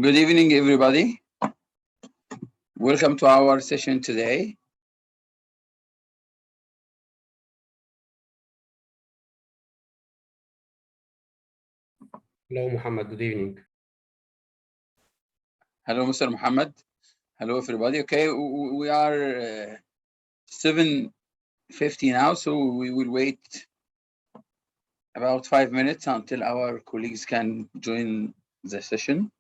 Good evening, everybody. Welcome to our session today. Hello, Muhammad. Good evening. Hello, Mr. Muhammad. Hello, everybody. Okay, we are 7:50 now, so we will wait about 5 minutes until our colleagues can join the session.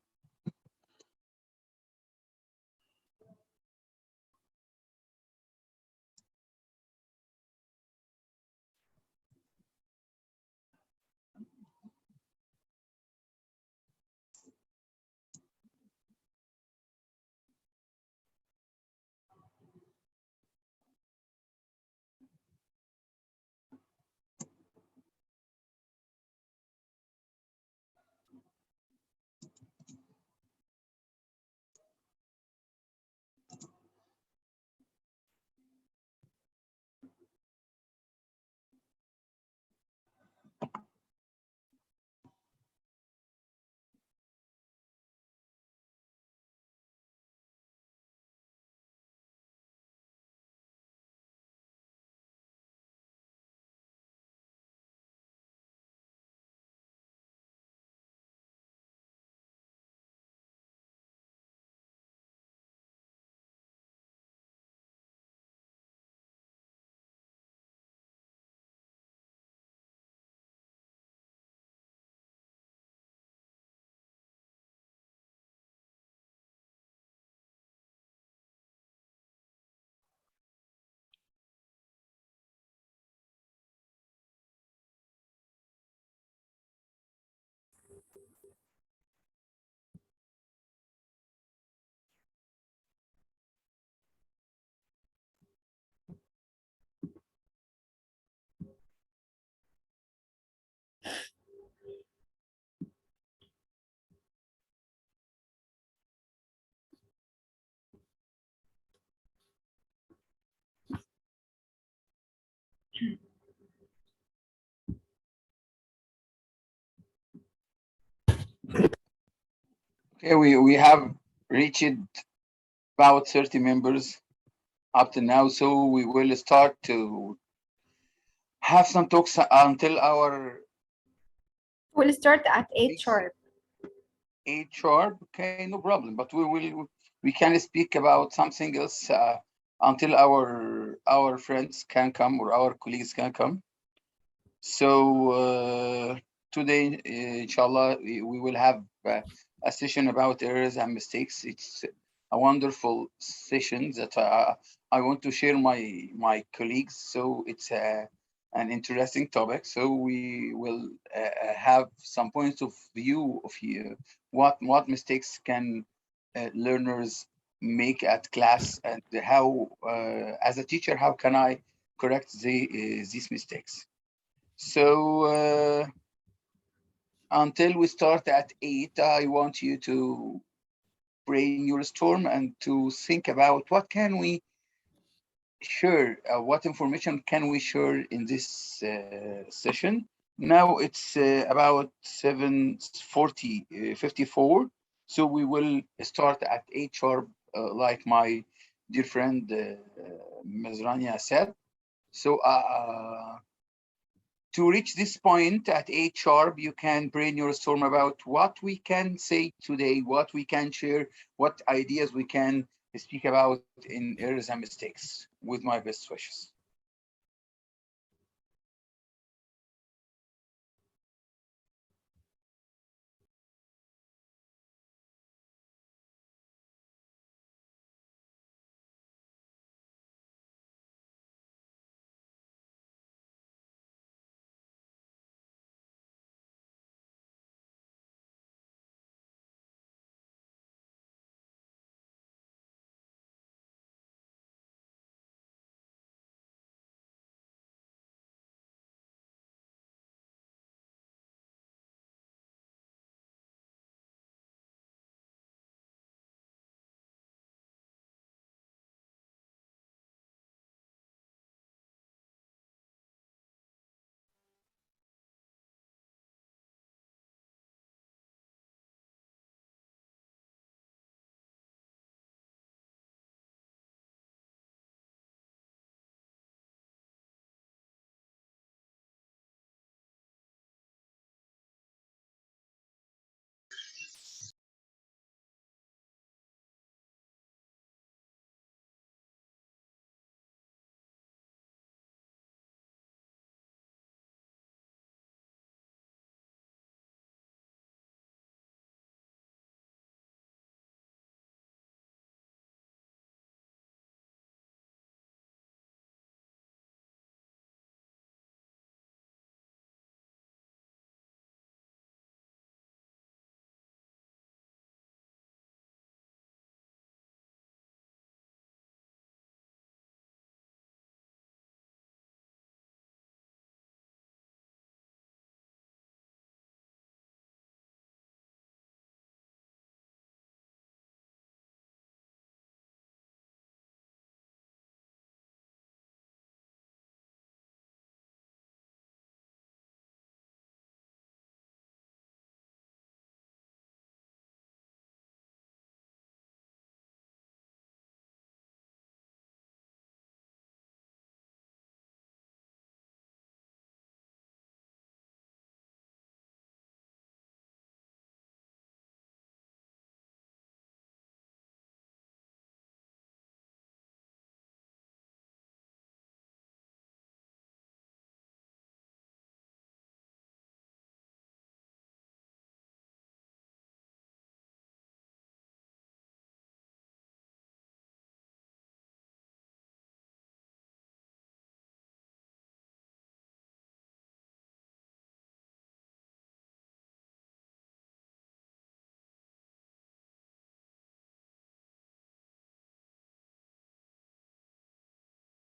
Okay, we have reached about 30 members up to now, so we will start to have some talks until our We'll start at 8 sharp. 8 sharp. Okay, no problem. But we can speak about something else until our friends can come or our colleagues can come. So today, inshallah, we will have a session about errors and mistakes. It's a wonderful session that I want to share my colleagues. So it's an interesting topic. So we will have some points of view of what mistakes can learners make at class, and how, as a teacher, how can I correct these mistakes. So until we start at 8, I want you to brain your storm and to think about what can we share, what information can we share in this session. Now it's about 7:40, 54. So we will start at 8 sharp, like my dear friend Ms. Rania said. So to reach this point at 8 sharp, you can brain your storm about what we can say today, what we can share, what ideas we can speak about in errors and mistakes, with my best wishes.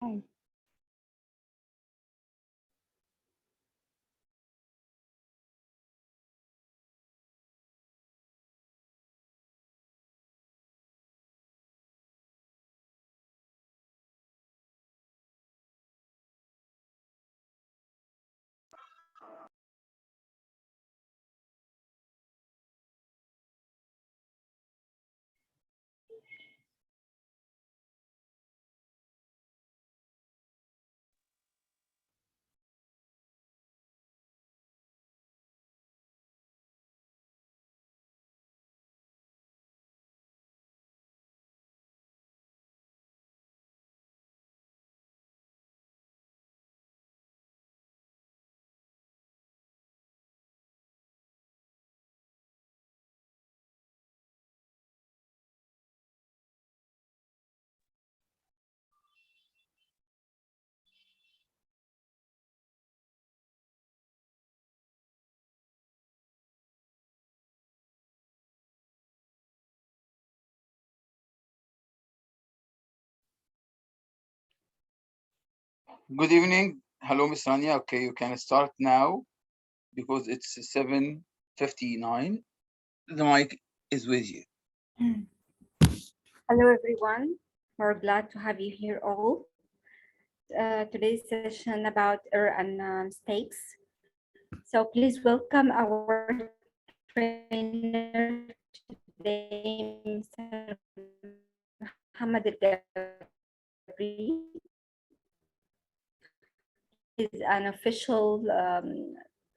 Oh. Good evening. Hello, Miss Rania. Okay, you can start now because it's 7:59. The mic is with you. Hello, everyone. We're glad to have you here all. Today's session about error and mistakes. So please welcome our trainer today, Mr. Muhammad Al-Gabri. He's an official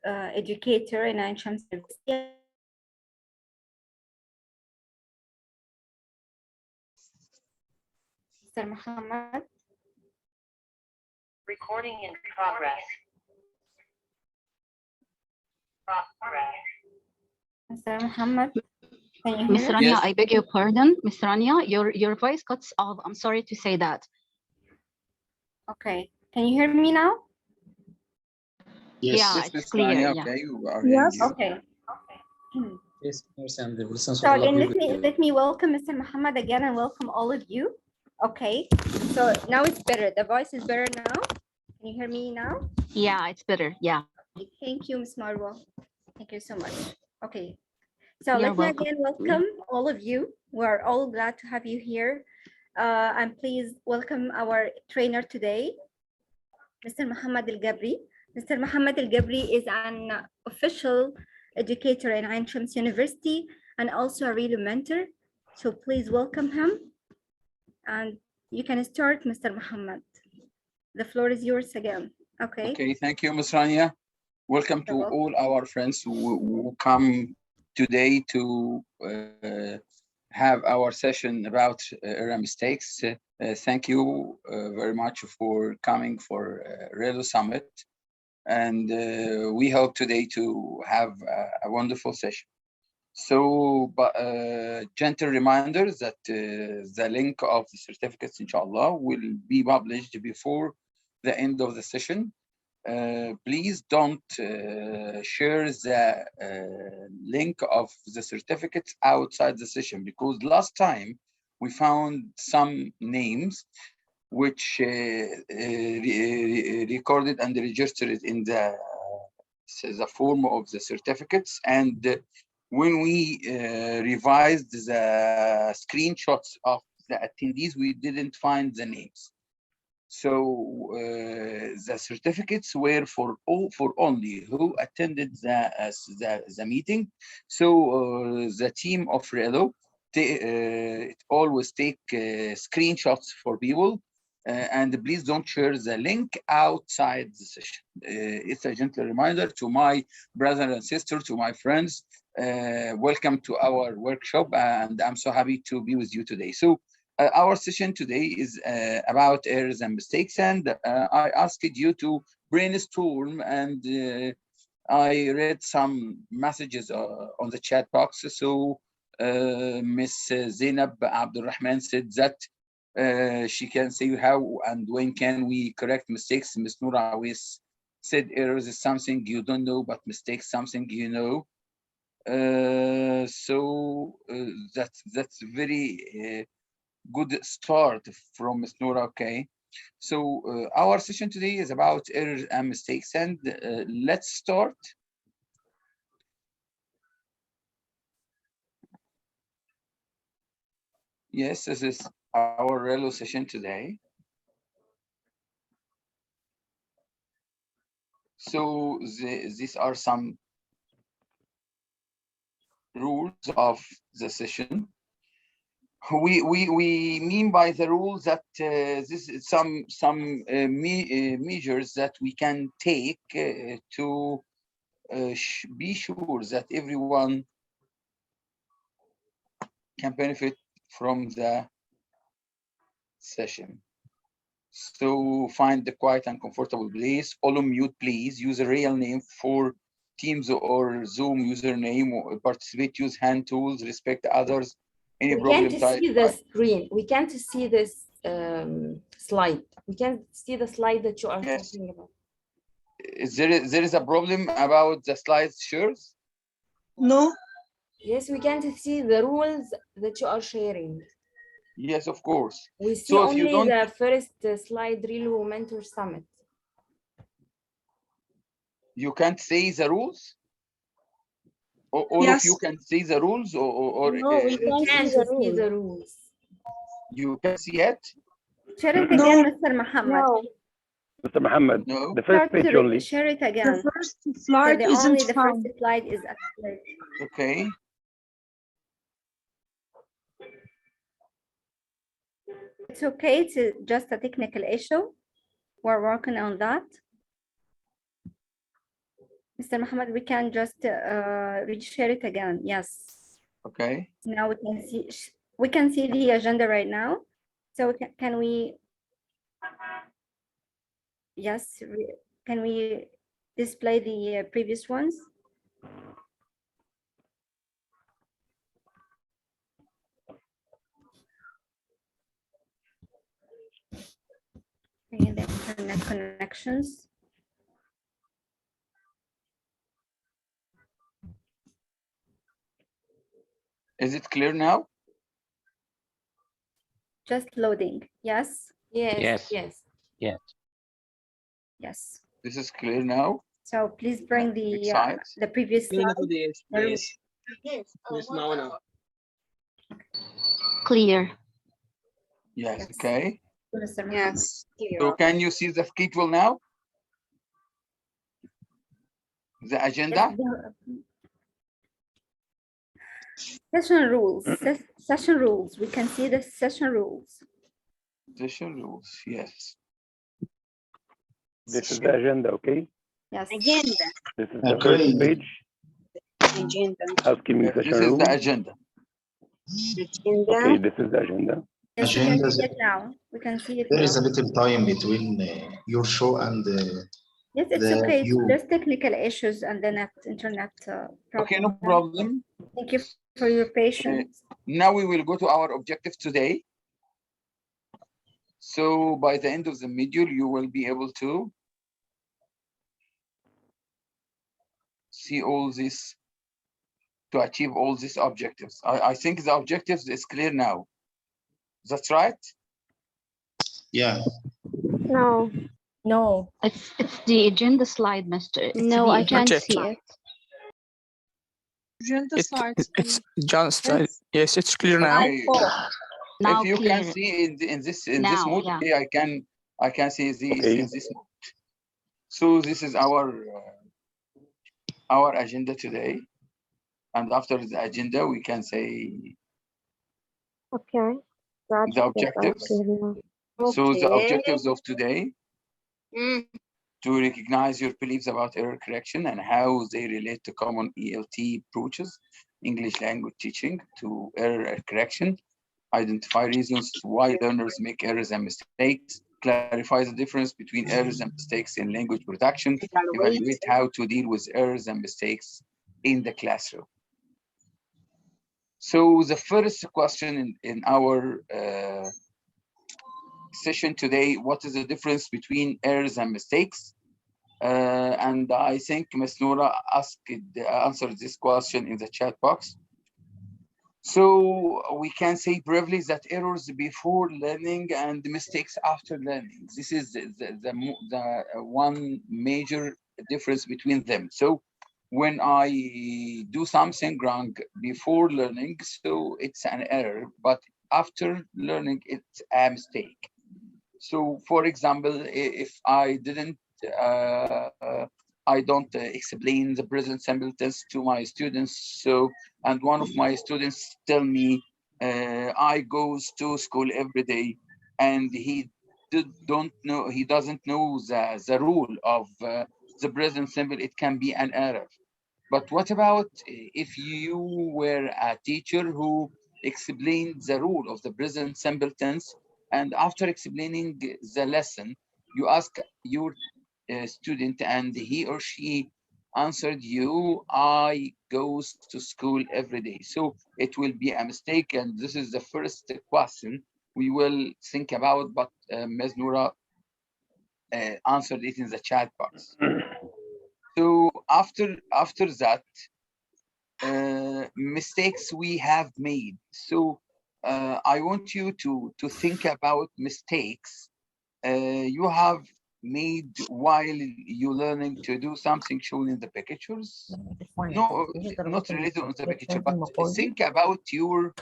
educator in Ain Shams University. Mr. Muhammad. Recording in progress. Mr. Muhammad, can you Miss hear us? Rania, Yes. I beg your pardon. Miss Rania, your voice cuts off. I'm sorry to say that. Okay. Can you hear me now? Yeah, Yes, it's Miss clear. Rania. Yeah. Okay, you are hearing you. Okay. Yes, and the blessings So of Allah again, be let with you. me welcome Mr. Muhammad again and welcome all of you. Okay. So now it's better. The voice is better now. Can you hear me now? Yeah, it's better. Yeah. Thank you, Ms. Marwa. Thank you so much. Okay. So You're let me welcome. again welcome all of you. We're all glad to have you here. And please welcome our trainer today, Mr. Muhammad Al-Gabri. Mr. Muhammad Al-Gabri is an official educator in Ain Shams University and also a real mentor. So please welcome him. And you can start, Mr. Muhammad. The floor is yours again. Okay. Okay, thank you, Miss Rania. Welcome to You're welcome. all our friends who come today to have our session about error mistakes. Thank you very much for coming for Redo Summit. And we hope today to have a wonderful session. So, gentle reminders that the link of the certificates, inshallah, will be published before the end of the session. Please don't share the link of the certificates outside the session, because last time we found some names which recorded and registered in the form of the certificates, and when we revised the screenshots of the attendees, we didn't find the names. So the certificates were for only who attended the meeting. So the team of Redo always take screenshots for people, and please don't share the link outside the session. It's a gentle reminder to my brothers and sisters, to my friends. Welcome to our workshop, and I'm so happy to be with you today. So our session today is about errors and mistakes, and I asked you to brainstorm, and I read some messages on the chat box. So Miss Zainab Abdulrahman said that she can say how and when can we correct mistakes. Miss Noura Awais said errors is something you don't know, but mistakes something you know. That's very good start from Miss Noura. Okay, So our session today is about errors and mistakes, and let's start. Yes, this is our Relo session today. So these are some rules of the session. We mean by the rules that this is some measures that we can take to be sure that everyone can benefit from the session. So find the quiet and comfortable place. All on mute, please. Use a real name for Teams or Zoom username. Or participate. Use hand tools. Respect others. Any We problem can't type. see the screen. We can't see this slide. We can't see the slide that you are Yes. talking about. There is a problem about the slides, shares? No, Yes, we can't see the rules that you are sharing. Yes, of course. We see So if you only don't- the first slide, Real Mentor Summit. You can't say the rules? Or all of you Yes. can see the rules, or No, we We can't see the rules. you can see it? Share it No. again, Mr. Muhammad. No. Mr. Muhammad, No. the first Start to page only. share it The again. first So slide the isn't only the first found. slide is active. Okay. It's okay. It's just a technical issue. We're working on that. Mr. Muhammad, we can just reshare it again. Yes. Okay. Now we can see the agenda right now. So can we? Yes. Can we display the previous ones? And the internet connections. Is it clear now? Just loading. Yes. Yes, Yes. yes. Yes. This is clear now. So please bring Which the sides? previous slide. Clear. Yes. Yes. Okay. Mr. Muhammad. Yes. So can you see the schedule now? The Yes, agenda? Session rules. Session rules. We can see the session rules. Session rules. Yes. This is the agenda, okay? Yes. Agenda. This is the Okay. first page, Agenda. housekeeping Yes, session this is the rules. agenda. Agenda. Okay, this is the agenda. Yes, we can Agenda. see it now. We can see it There is a now. little time between your show and Yes, it's the okay. It's view. just technical issues and the internet problem. Okay, no problem. Thank you for your patience. Now we will go to our objective today. So by the end of the module, you will be able to see all this, to achieve all these objectives. I think the objectives is clear now. That's right? Yeah. No. No. It's the agenda slide, Mr. It's No, the I can't agenda see slide. it. Agenda slides. It's just yes, it's clear now. Okay. Now If you clear. can see in this Now, mode, yeah. okay, I can see this Okay. in this mode. So this is our agenda today, and after the agenda, we can say Okay. the objectives. So the objectives of today, to recognize your beliefs about error correction and how they relate to common ELT approaches, English language teaching, to error correction, identify reasons why learners make errors and mistakes, clarify the difference between errors and mistakes in language production, evaluate how to deal with errors and mistakes in the classroom. So the first question in our session today, what is the difference between errors and mistakes? And I think Ms. Noura answered this question in the chat box. So we can say briefly that errors before learning and mistakes after learning. This is the one major difference between them. So when I do something wrong before learning, so it's an error, but after learning, it's a mistake. So for example, if I didn't, I don't explain the present simple tense to my students. So, and one of my students tell me, I goes to school every day, and he doesn't know the rule of the present simple. It can be an error. But what about if you were a teacher who explained the rule of the present simple tense, and after explaining the lesson, you ask your student and he or she answered you, I goes to school every day. So it will be a mistake, and this is the first question we will think about, but Ms. Noura answered it in the chat box. So after that, mistakes we have made. So I want you to think about mistakes you have made while you learning to do something shown in the pictures. No, not related on the picture, but think about your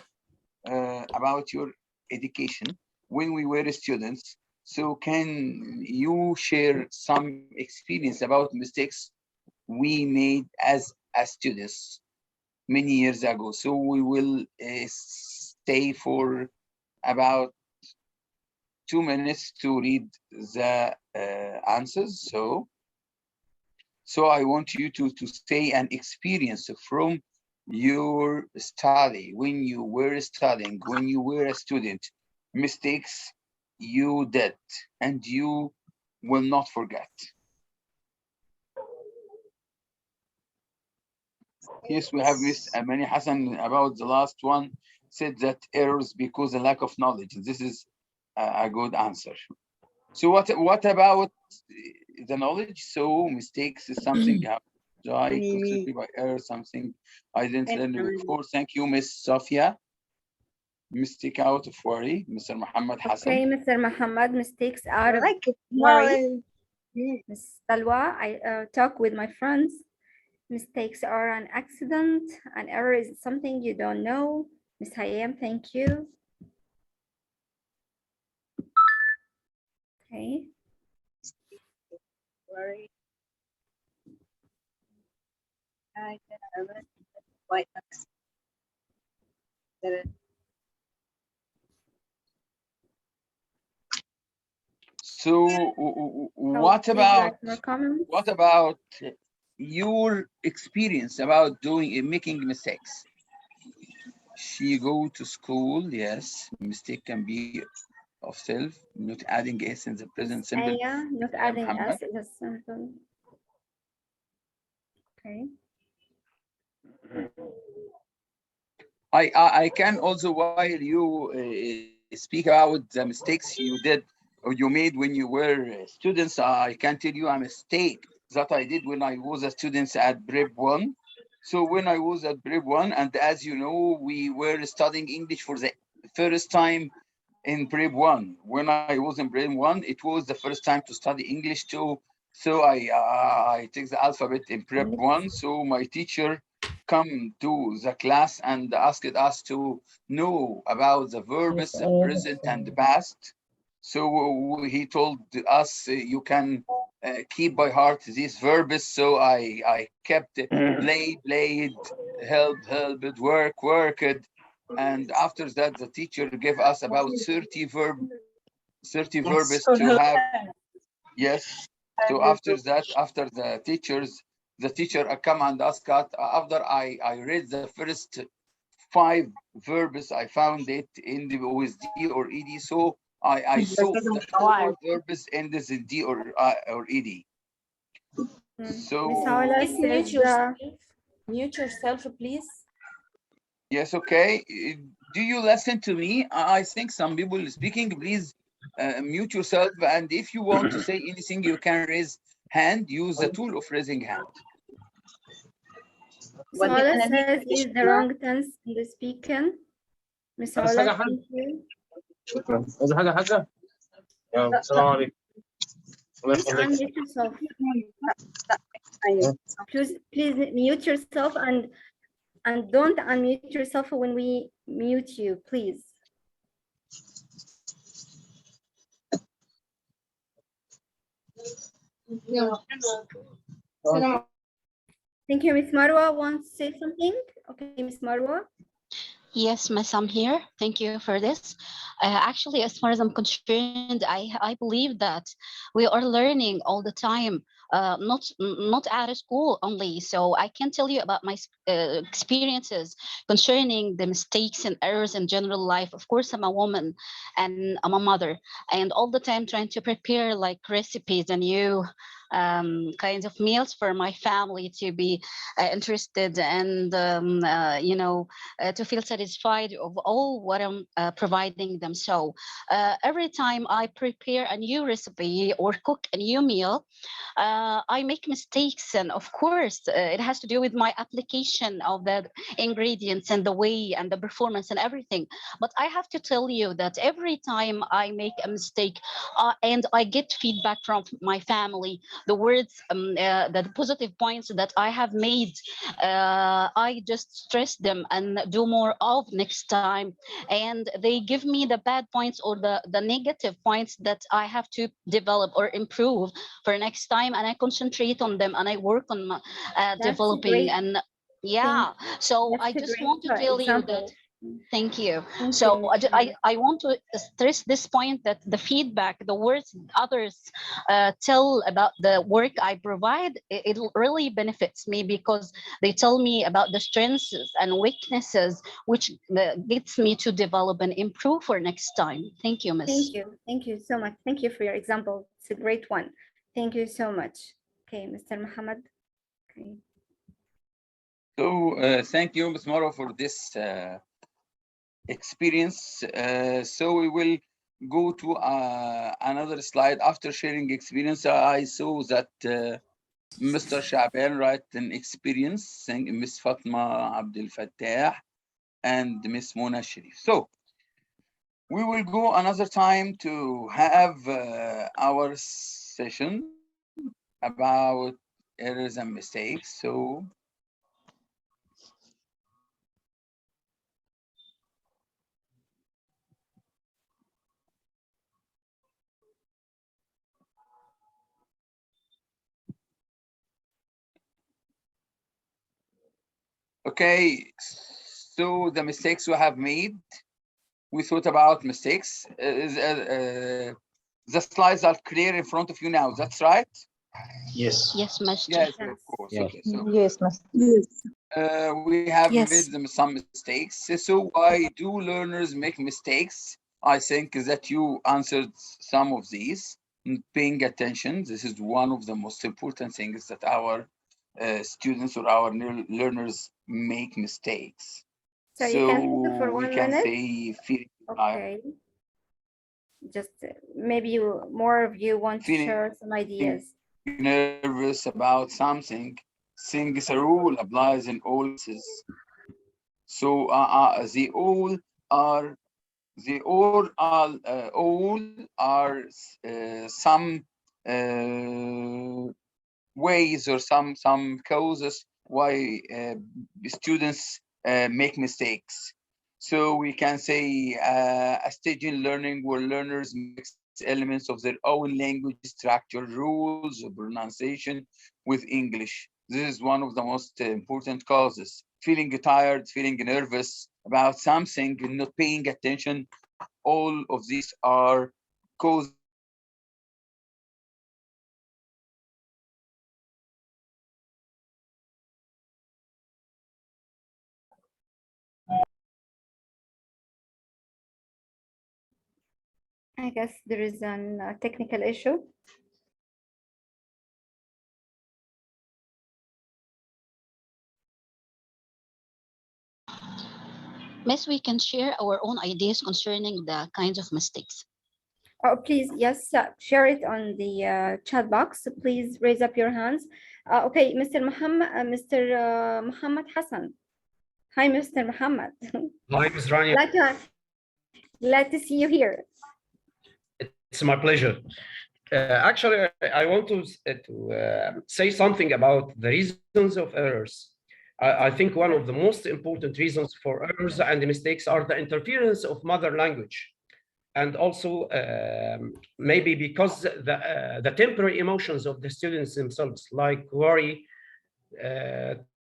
education when we were students. So can you share some experience about mistakes we made as students many years ago? So we will stay for about 2 minutes to read the answers. So I want you to say an experience from your study, when you were studying, when you were a student, mistakes you did and you will not forget. Yes, we have Miss Amani Hassan about the last one, said that errors because of lack of knowledge. This is a good answer. So what about the knowledge? So mistakes is something I constantly by error, something I didn't learn before. Thank you, Miss Sofia. Mistake out of worry, Mr. Muhammad Hassan. Okay, Mr. Muhammad, mistakes out of like it. worry. Ms. Salwa, I talk with my friends. Mistakes are an accident. An error is something you don't know. Ms. Hayam, thank you. Okay. Worry. White So what please about like more comments? what about your experience about making mistakes? She go to school, yes. Mistake can be of self, not adding s in the present simple. Yeah, not adding Muhammad. s in the simple. Okay. I can also, while you speak about the mistakes you did or you made when you were students, I can tell you a mistake that I did when I was a student at Prep 1. So when I was at Prep 1, and as you know, we were studying English for the first time in Prep 1. When I was in Prep 1, it was the first time to study English too. So I take the alphabet in Prep 1. So my teacher come to the class and asked us to know about the verbs, the present and the past. So he told us you can keep by heart these verbs. So I kept played, helped, worked. And after that, the teacher gave us about 30 verbs to have. Yes. So after that, after the teacher come and asked us, after I read the first 5 verbs, I found it in the OSD or ED. So I saw that all verbs ended in D or ED. So Please mute yourself, please. yes, okay. Do you listen to me? I think some people speaking, please mute yourself. And if you want to say anything, you can raise hand, use the tool of raising hand. Miss Ola says is the wrong tense in the speaking. Miss بس Ola, حاجة thank you. شكرا عايز حاجة يلا السلام عليكم الله Please يخليك unmute yourself. أيوة. Please mute yourself and don't unmute yourself when we mute you, please. Thank you. Miss Marwa wants to say something. Okay, Miss Marwa. Yes, Miss, I'm here. Thank you for this. Actually, as far as I'm concerned, I believe that we are learning all the time, not out of school only. So I can tell you about my experiences concerning the mistakes and errors in general life. Of course, I'm a woman and I'm a mother, and all the time trying to prepare like recipes and new kinds of meals for my family to be interested and to feel satisfied of all what I'm providing them. So every time I prepare a new recipe or cook a new meal, I make mistakes. And of course, it has to do with my application of the ingredients and the way and the performance and everything. But I have to tell you that every time I make a mistake and I get feedback from my family, the words, the positive points that I have made, I just stress them and do more of next time. And they give me the bad points or the negative points that I have to develop or improve for next time. And I concentrate on them and I work on developing. great And yeah, so That's I a just great want to tell you that. example. Thank you. Thank So you, Miss Marwa. I want to stress this point that the feedback, the words others tell about the work I provide, it really benefits me because they tell me about the strengths and weaknesses, which gets me to develop and improve for next time. Thank you, Miss. Thank you. Thank you so much. Thank you for your example. It's a great one. Thank you so much. Okay, Mr. Muhammad. Okay. So thank you, Ms. Maro, for this experience. So we will go to another slide. After sharing experience, I saw that Mr. Shaban write an experience, Ms. Fatma Abdel Fattah and Ms. Mona Sharif. So we will go another time to have our session about errors and mistakes. So okay, so the mistakes we have made, we thought about mistakes. The slides are clear in front of you now, that's right? Yes. Yes, Master. Yes, Yes. of course. Yes. Okay, so Yes, Master. we have Yes. made some mistakes. So why do learners make mistakes? I think that you answered some of these. Paying attention, this is one of the most important things that our students or our learners make mistakes. So you can think So for we 1 can minute. say feeling tired, Okay. Just maybe more of you want to feeling share some ideas. nervous about something. Since a rule applies in all cases. So they all are some ways or some causes why students make mistakes. So we can say a stage in learning where learners mix elements of their own language, structure, rules, pronunciation with English. This is one of the most important causes. Feeling tired, feeling nervous about something, and not paying attention. All of these are causes. I guess there is an technical issue. Miss, we can share our own ideas concerning the kinds of mistakes. Oh, please, yes, share it on the chat box. Please raise up your hands. Okay, Mr. Muhammad Hassan. Hi, Mr. Muhammad. Hi, Ms. Rania. Glad to see you here. It's my pleasure. Actually, I want to say something about the reasons of errors. I think one of the most important reasons for errors and mistakes are the interference of mother language. And also maybe because the temporary emotions of the students themselves, like worry,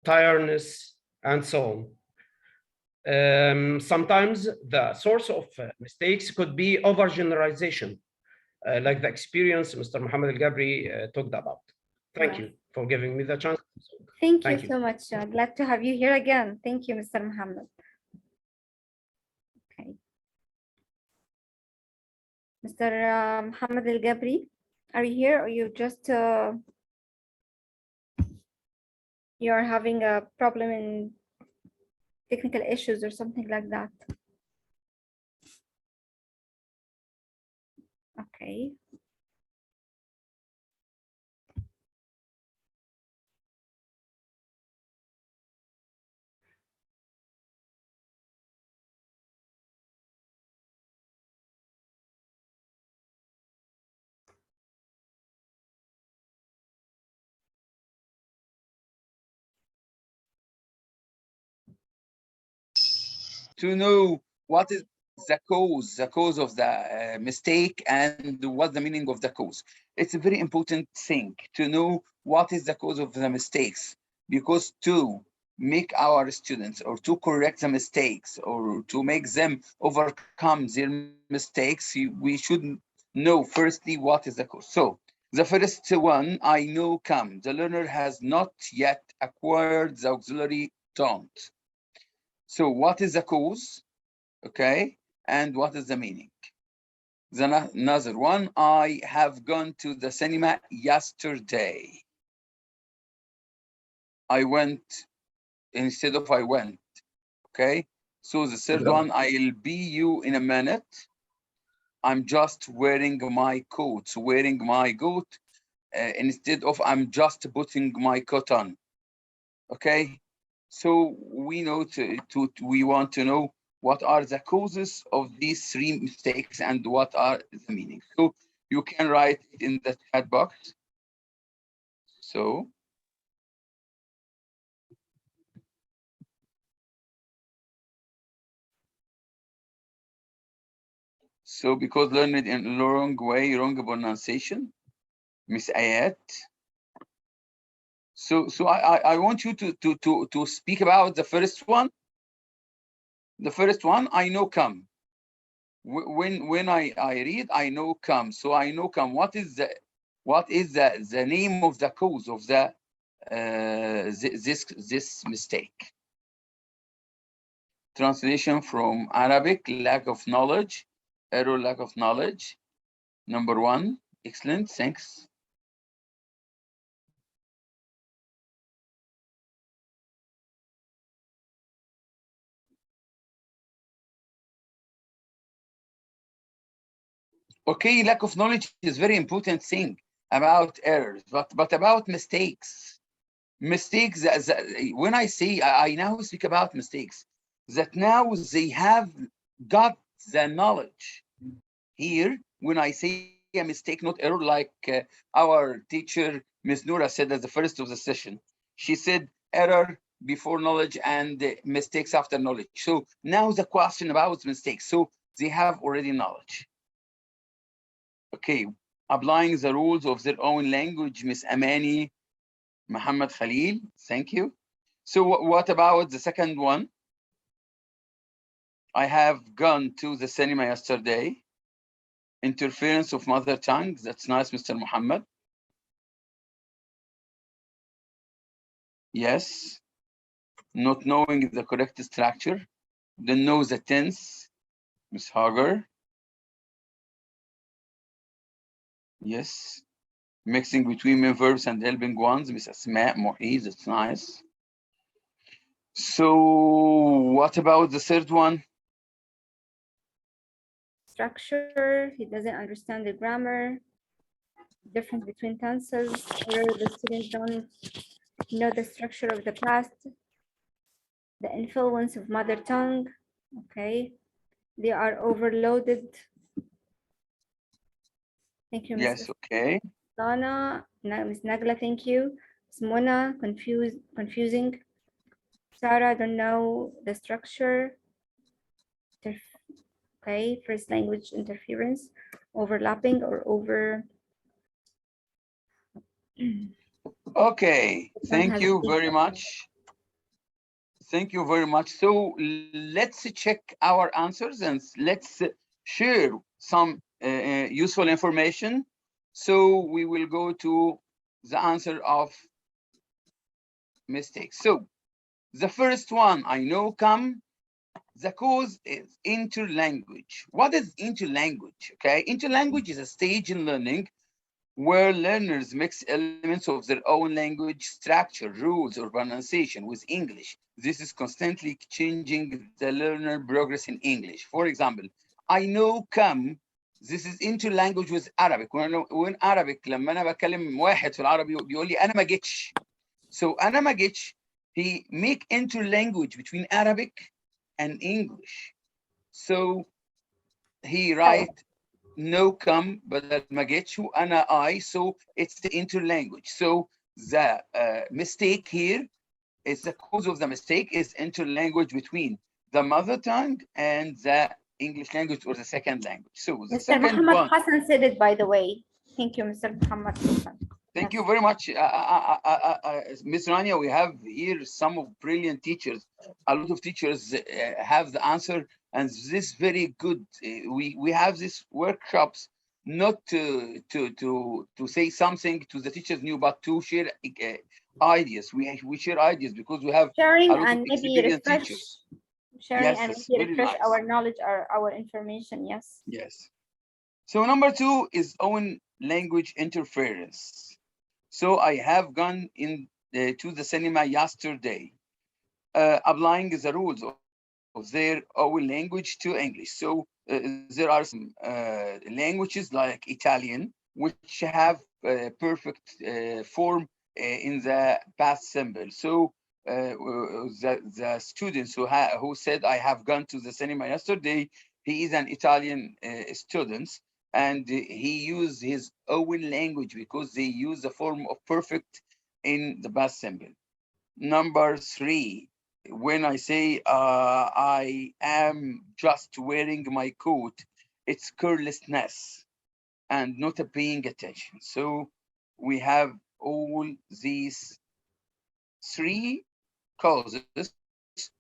tiredness, and so on. Sometimes the source of mistakes could be overgeneralization, like the experience Mr. Muhammad Al-Gabri talked about. Thank you for giving me the chance. Thank you so much. Glad to have you here again. Thank you, Mr. Muhammad. Okay. Mr. Muhammad Al-Gabri, are you here or you just you're having a problem in technical issues or something like that? Okay. To know what is the cause of the mistake and what's the meaning of the cause. It's a very important thing to know what is the cause of the mistakes, because to make our students or to correct the mistakes or to make them overcome their mistakes, we should know firstly what is the cause. So the first one, I know come. The learner has not yet acquired the auxiliary don't. So what is the cause? Okay, and what is the meaning? Another one, I have gone to the cinema yesterday. I went instead of I went. Okay, so the third one, I'll be you in a minute. I'm just wearing my coat. So wearing my coat instead of I'm just putting my coat on. Okay, so we know we want to know what are the causes of these three mistakes and what are the meanings. So you can write it in the chat box. So because learned in the wrong way, wrong pronunciation, Miss Ayat. So I want you to speak about the first one. The first one, I know come. When I read, I know come. So I know come. What is the name of the cause of the this mistake? Translation from Arabic, lack of knowledge, error, lack of knowledge. Number one, excellent, thanks. Okay, lack of knowledge is very important thing about errors, but about mistakes. Mistakes, when I say, I now speak about mistakes, that now they have got the knowledge. Here, when I say a mistake, not error, like our teacher, Ms. Noura, said at the first of the session, she said error before knowledge and mistakes after knowledge. So now the question about mistakes. So they have already knowledge. Okay, applying the rules of their own language, Miss Amani, Muhammad Khalil, thank you. So what about the second one? I have gone to the cinema yesterday. Interference of mother tongue, that's nice, Mr. Muhammad. Yes. Not knowing the correct structure. Don't know the tense, Ms. Hager. Yes. Mixing between main verbs and helping ones, Ms. Asma Muhiz, that's nice. So what about the third one? structure. He doesn't understand the grammar, difference between tenses, or the students don't know the structure of the past, the influence of mother tongue. Okay, they are overloaded. Thank you, Yes, Mrs. okay. Donna. Ms. Nagla, thank you. Ms. Mona, confusing. Sarah, don't know the structure. Okay, first language interference, overlapping or over. Okay, Don't thank have you a very much. Thank you very much. So let's check our answers and let's share some useful information. So we will go to the answer of mistakes. So the first one, I know come, the cause is interlanguage. What is interlanguage? Okay, interlanguage is a stage in learning where learners mix elements of their own language, structure, rules, or pronunciation with English. This is constantly changing the learner progress in English. For example, I know come, this is interlanguage with Arabic. When Arabic, لما أنا بكلم واحد في العربي بيقول لي أنا ما جيتش. So أنا ما جيتش, he make interlanguage between Arabic and English. So he write no come بدل ما جيتش وأنا I, so it's the interlanguage. So the mistake here is the cause of the mistake is interlanguage between the mother tongue and the English language or the second language. So the Mr. second Muhammad one. Hassan said it, by the way. Thank you, Mr. Muhammad Hassan. Thank Yes. you very much, Ms. Rania. We have here some of brilliant teachers. A lot of teachers have the answer, and this is very good. We have these workshops not to say something to the teachers new, but to share ideas. We share ideas because we have Sharing a lot and of maybe experienced refresh. teachers. Sharing Yes, and it's maybe very refresh nice. our knowledge or our information. Yes. Yes. So number two is own language interference. So I have gone in to the cinema yesterday, applying the rules of their own language to English. So there are some languages like Italian, which have perfect form in the past simple. So the students who said I have gone to the cinema yesterday, he is an Italian student, and he used his own language because they use the form of perfect in the past simple. Number three, when I say I am just wearing my coat, it's carelessness and not paying attention. So we have all these three causes.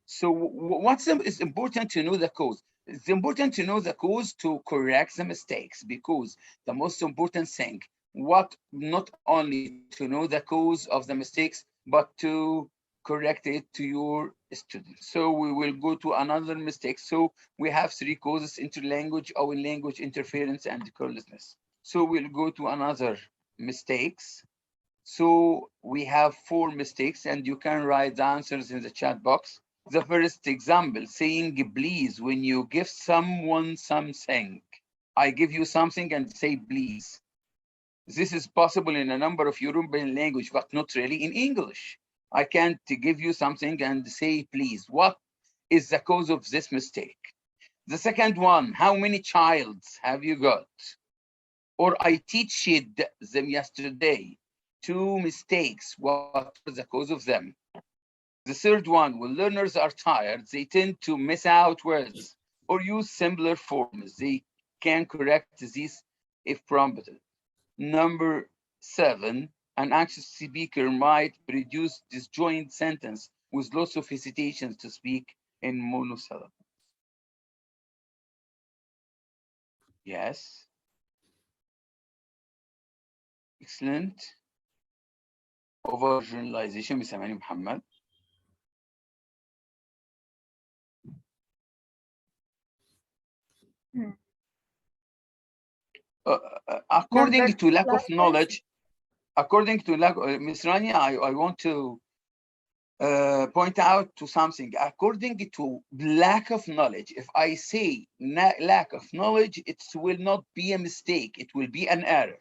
So what's is important to know the cause? It's important to know the cause to correct the mistakes, because the most important thing, not only to know the cause of the mistakes, but to correct it to your students. So we will go to another mistake. So we have three causes: interlanguage, own language interference, and carelessness. So we'll go to another mistakes. So we have 4 mistakes, and you can write the answers in the chat box. The first example, saying please when you give someone something. I give you something and say please. This is possible in a number of European languages, but not really in English. I can't give you something and say please. What is the cause of this mistake? The second one, how many childs have you got? Or I teached them yesterday. 2 mistakes, what was the cause of them? The third one, when learners are tired, they tend to miss out words or use simpler forms. They can correct these if prompted. Number 7, an anxious speaker might produce disjoint sentence with lots of hesitations to speak in monosyllables. Yes. Excellent. Overgeneralization بسامعني محمد. According to lack of knowledge, according to lack, Ms. Rania, I want to point out to something. According to lack of knowledge, if I say lack of knowledge, it will not be a mistake. It will be an error.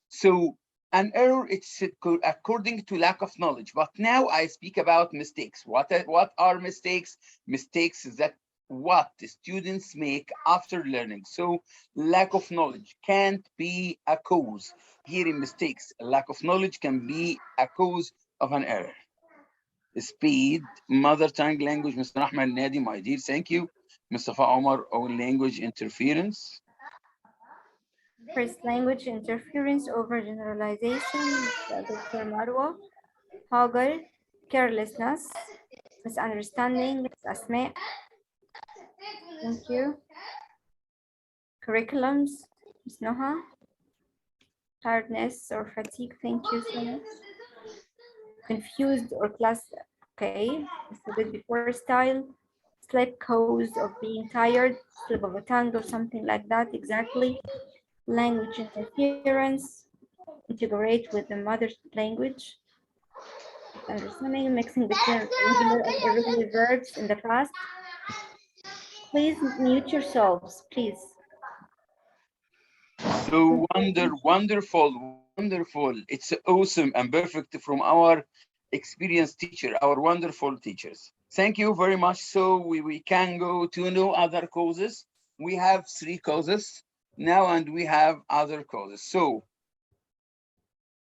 So an error, it's according to lack of knowledge. But now I speak about mistakes. What are mistakes? Mistakes is that what the students make after learning. So lack of knowledge can't be a cause. Here in mistakes, lack of knowledge can be a cause of an error. Speed, mother tongue language, Mr. Ahmed Nadi, my dear, thank you. Mustafa Omar, own language interference. First language interference over generalization, Dr. Marwa. Hagar, carelessness, misunderstanding, Asma. Thank you. Curriculums, Ms. Noha. Tiredness or fatigue, thank you so much. Confused or class, okay. So did before style, slip cause of being tired, slip of a tongue or something like that, exactly. Language interference, integrate with the mother language. Understanding, mixing between regular and irregular verbs in the past. Please mute yourselves, please. So wonderful. It's awesome and perfect from our experienced teacher, our wonderful teachers. Thank you very much. So we can go to no other causes. We have 3 causes now, and we have other causes. So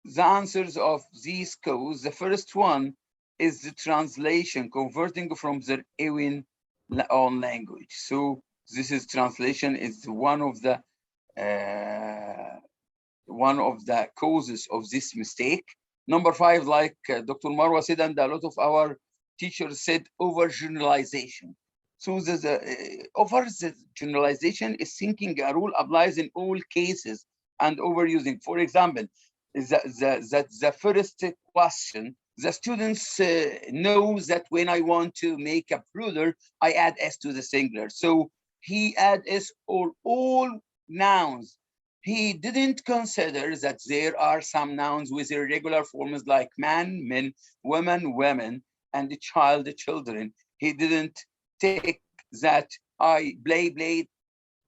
the answers of these causes, the first one is the translation, converting from their own language. So this is translation is one of the causes of this mistake. Number 5, like Dr. Marwa said, and a lot of our teachers said, overgeneralization. So the overgeneralization is thinking a rule applies in all cases and overusing. For example, the first question, the students know that when I want to make a plural, I add S to the singular. So he add S or all nouns. He didn't consider that there are some nouns with irregular forms like man, men, women, and the child, the children. He didn't take that I played,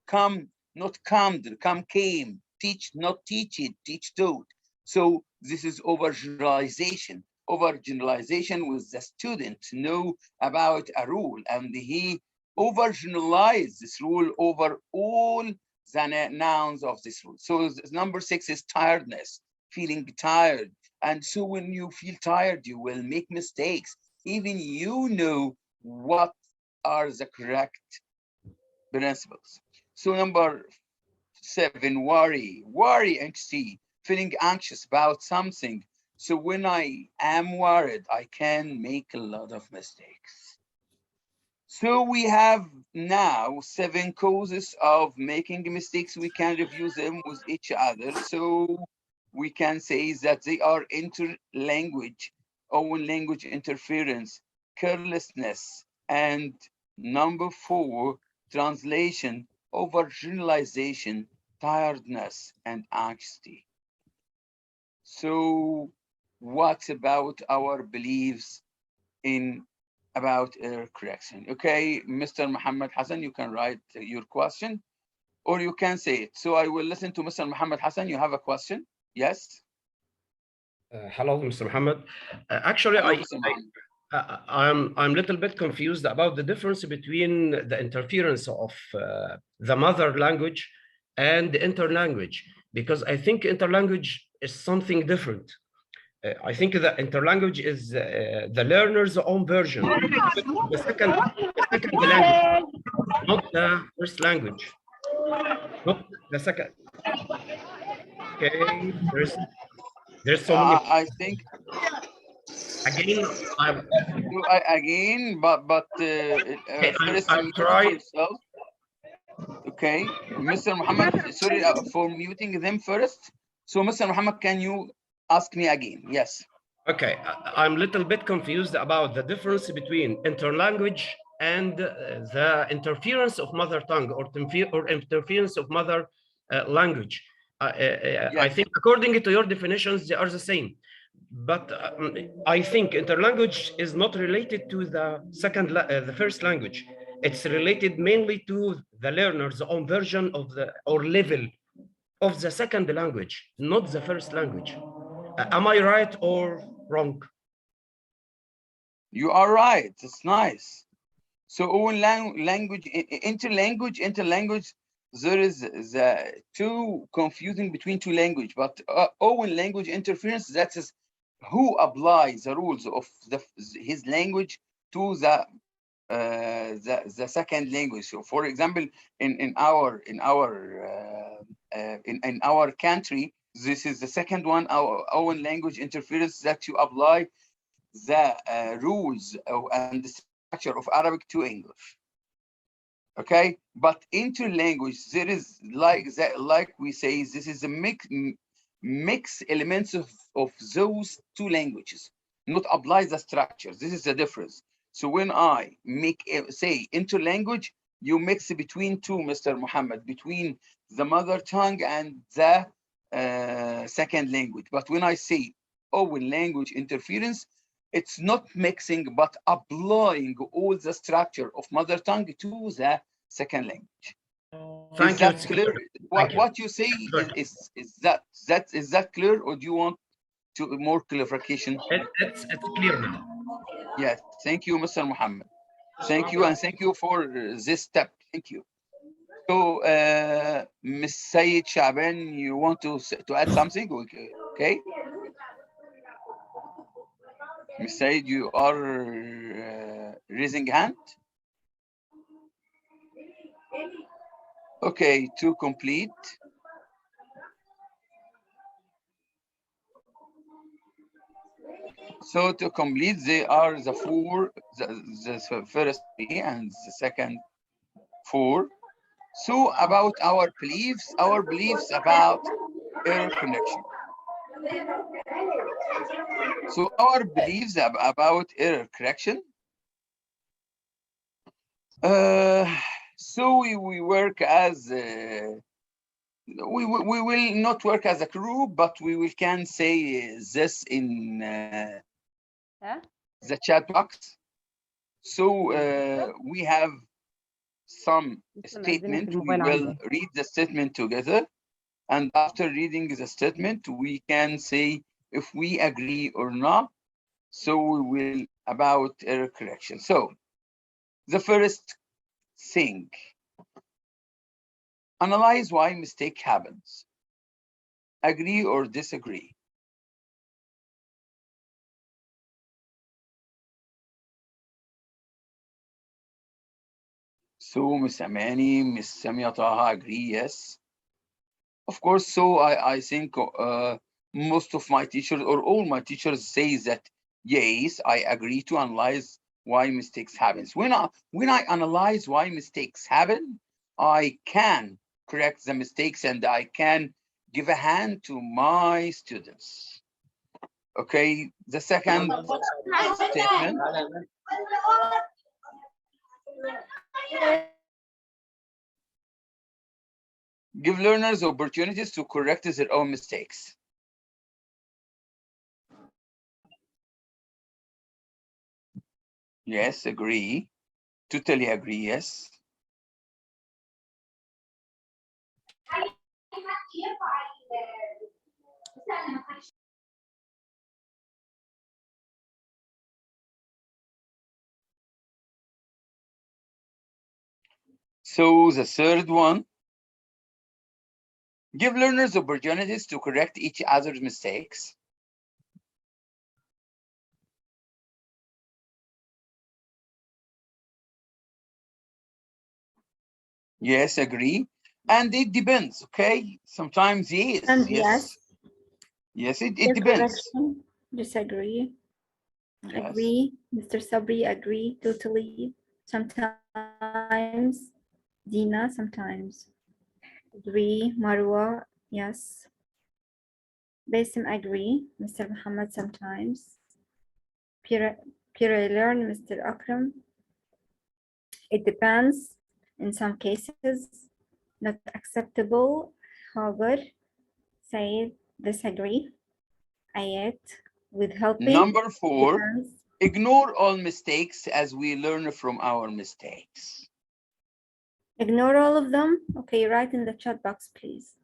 come, not come, came, teach, not teach it, teach, taught. So this is overgeneralization. Overgeneralization with the student know about a rule, and he overgeneralized this rule over all the nouns of this rule. So number 6 is tiredness, feeling tired. And so when you feel tired, you will make mistakes. Even you know what are the correct principles. So number 7, worry, anxiety, feeling anxious about something. So when I am worried, I can make a lot of mistakes. So we have now 7 causes of making mistakes. We can review them with each other. So we can say that they are inter-language, own language interference, carelessness, and number 4, translation, overgeneralization, tiredness, and anxiety. So what about our beliefs about error correction? Okay, Mr. Muhammad Hassan, you can write your question, or you can say it. So I will listen to Mr. Muhammad Hassan. You have a question? Yes. Hello, Mr. Muhammad. Actually, I'm a little bit confused about the difference between the interference of the mother language and the interlanguage, because I think interlanguage is something different. I think the interlanguage is the learner's own version, the second language, not the first language, not the second. Okay, there's so many. I think again, first I'll try. Yourself. Okay, Mr. Muhammad, sorry for muting them first. So Mr. Muhammad, can you ask me again? Yes. Okay, I'm a little bit confused about the difference between interlanguage and the interference of mother tongue or interference of mother language. Yes. I think according to your definitions, they are the same. but I think interlanguage is not related to the first language. It's related mainly to the learner's own version of the or level of the second language, not the first language. Am I right or wrong? You are right. It's nice. So Owen language, interlanguage, there is the two confusing between two language, but Owen language interference, that is who applies the rules of his language to the second language. So for example, in our country, this is the second one, our Owen language interference, that you apply the rules and the structure of Arabic to English. Okay, but interlanguage, there is like we say, this is a mix elements of those two languages, not apply the structure. This is the difference. So when I say interlanguage, you mix between two, Mr. Muhammad, between the mother tongue and the second language. But when I say Owen language interference, it's not mixing, but applying all the structure of mother tongue to the second language. Thank is you. that clear? What you say is that clear, or do you want to more clarification? It's clear now. Yes, thank you, Mr. Muhammad. Thank you, and thank you for this step. Thank you. So, Ms. Sayed Shaban, you want to add something? Okay. Ms. Sayed, you are raising hand. Okay, to complete. So to complete, they are the four, the first three and the second four. So about our beliefs about error connection. So our beliefs about error correction. So we work as we will not work as a group, but we can say this in the chat box. So we have some statement. We will read the statement together, and after reading the statement, we can say if we agree or not. So we will about error correction. So the first thing, analyze why mistake happens. Agree or disagree? So Ms. Amani, Ms. Samia Taha agree, yes. Of course, so I think most of my teachers or all my teachers say that, yes, I agree to analyze why mistakes happens. When I analyze why mistakes happen, I can correct the mistakes and I can give a hand to my students. Okay, the second statement. Give learners opportunities to correct their own mistakes. Yes, agree. Totally agree, yes. So the third one, give learners opportunities to correct each other's mistakes. Yes, agree. And it depends, okay? Sometimes yes. And yes. Yes, it depends. Correction. Disagree. Yes. Agree. Mr. Sabri, agree totally. Sometimes. Dina, sometimes. Agree. Marwa, yes. Basim, agree. Mr. Muhammad, sometimes. Pure learn, Mr. Akram. It depends. In some cases, not acceptable. However, Said, disagree. Ayat, with helping. Number 4, depends. ignore all mistakes as we learn from our mistakes. Ignore all of them. Okay, write in the chat box, please.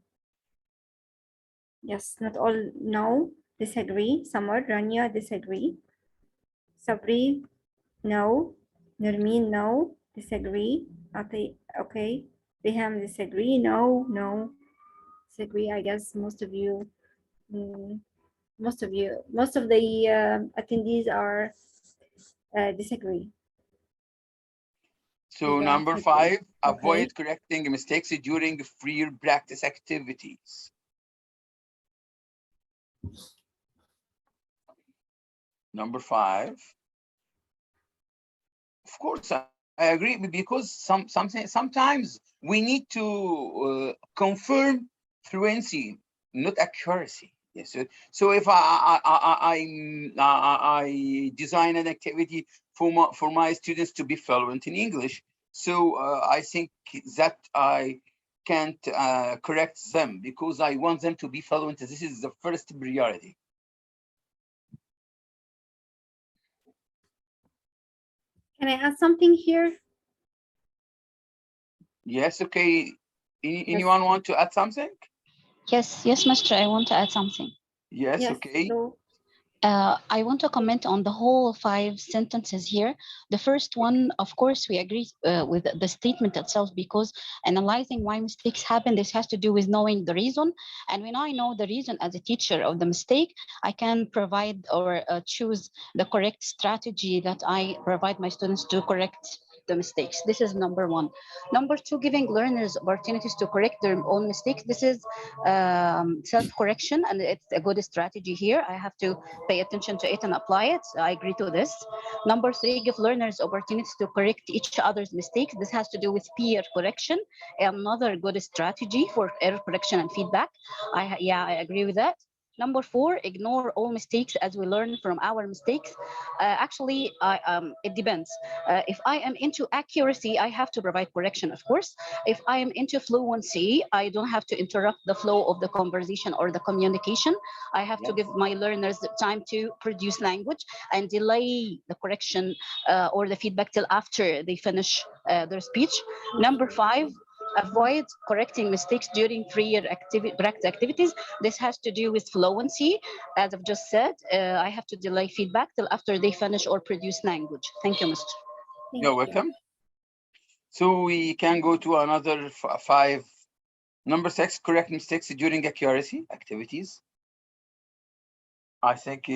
Yes, not all. No, disagree. Samar, Rania, disagree. Sabri, no. Nermeen, no. Disagree. Okay. Riham, disagree. No. Disagree. I guess most of you, most of the attendees are disagree. So They number disagree. 5, Okay. avoid correcting mistakes during free practice activities. Number 5, of course, I agree, because sometimes we need to confirm fluency, not accuracy. Yes. So if I design an activity for my students to be fluent in English, so I think that I can't correct them because I want them to be fluent. This is the first priority. Can I add something here? Yes, okay. Anyone want to add something? Yes, Master, I want to add something. Yes, okay. So, I want to comment on the whole 5 sentences here. The first one, of course, we agree with the statement itself, because analyzing why mistakes happen, this has to do with knowing the reason. And when I know the reason as a teacher of the mistake, I can provide or choose the correct strategy that I provide my students to correct the mistakes. This is number 1. Number 2, giving learners opportunities to correct their own mistakes. This is self-correction, and it's a good strategy here. I have to pay attention to it and apply it. I agree to this. Number 3, give learners opportunities to correct each other's mistakes. This has to do with peer correction, another good strategy for error correction and feedback. I agree with that. Number 4, ignore all mistakes as we learn from our mistakes. Actually, it depends. If I am into accuracy, I have to provide correction, of course. If I am into fluency, I don't have to interrupt the flow of the conversation or the communication. I have to give my learners the time to produce language and delay the correction or the feedback till after they finish their speech. Number 5, avoid correcting mistakes during freer practice activities. This has to do with fluency. As I've just said, I have to delay feedback till after they finish or produce language. Thank you, Mr. You're welcome. So we can go to another 5. Number 6, correct mistakes during accuracy activities. I think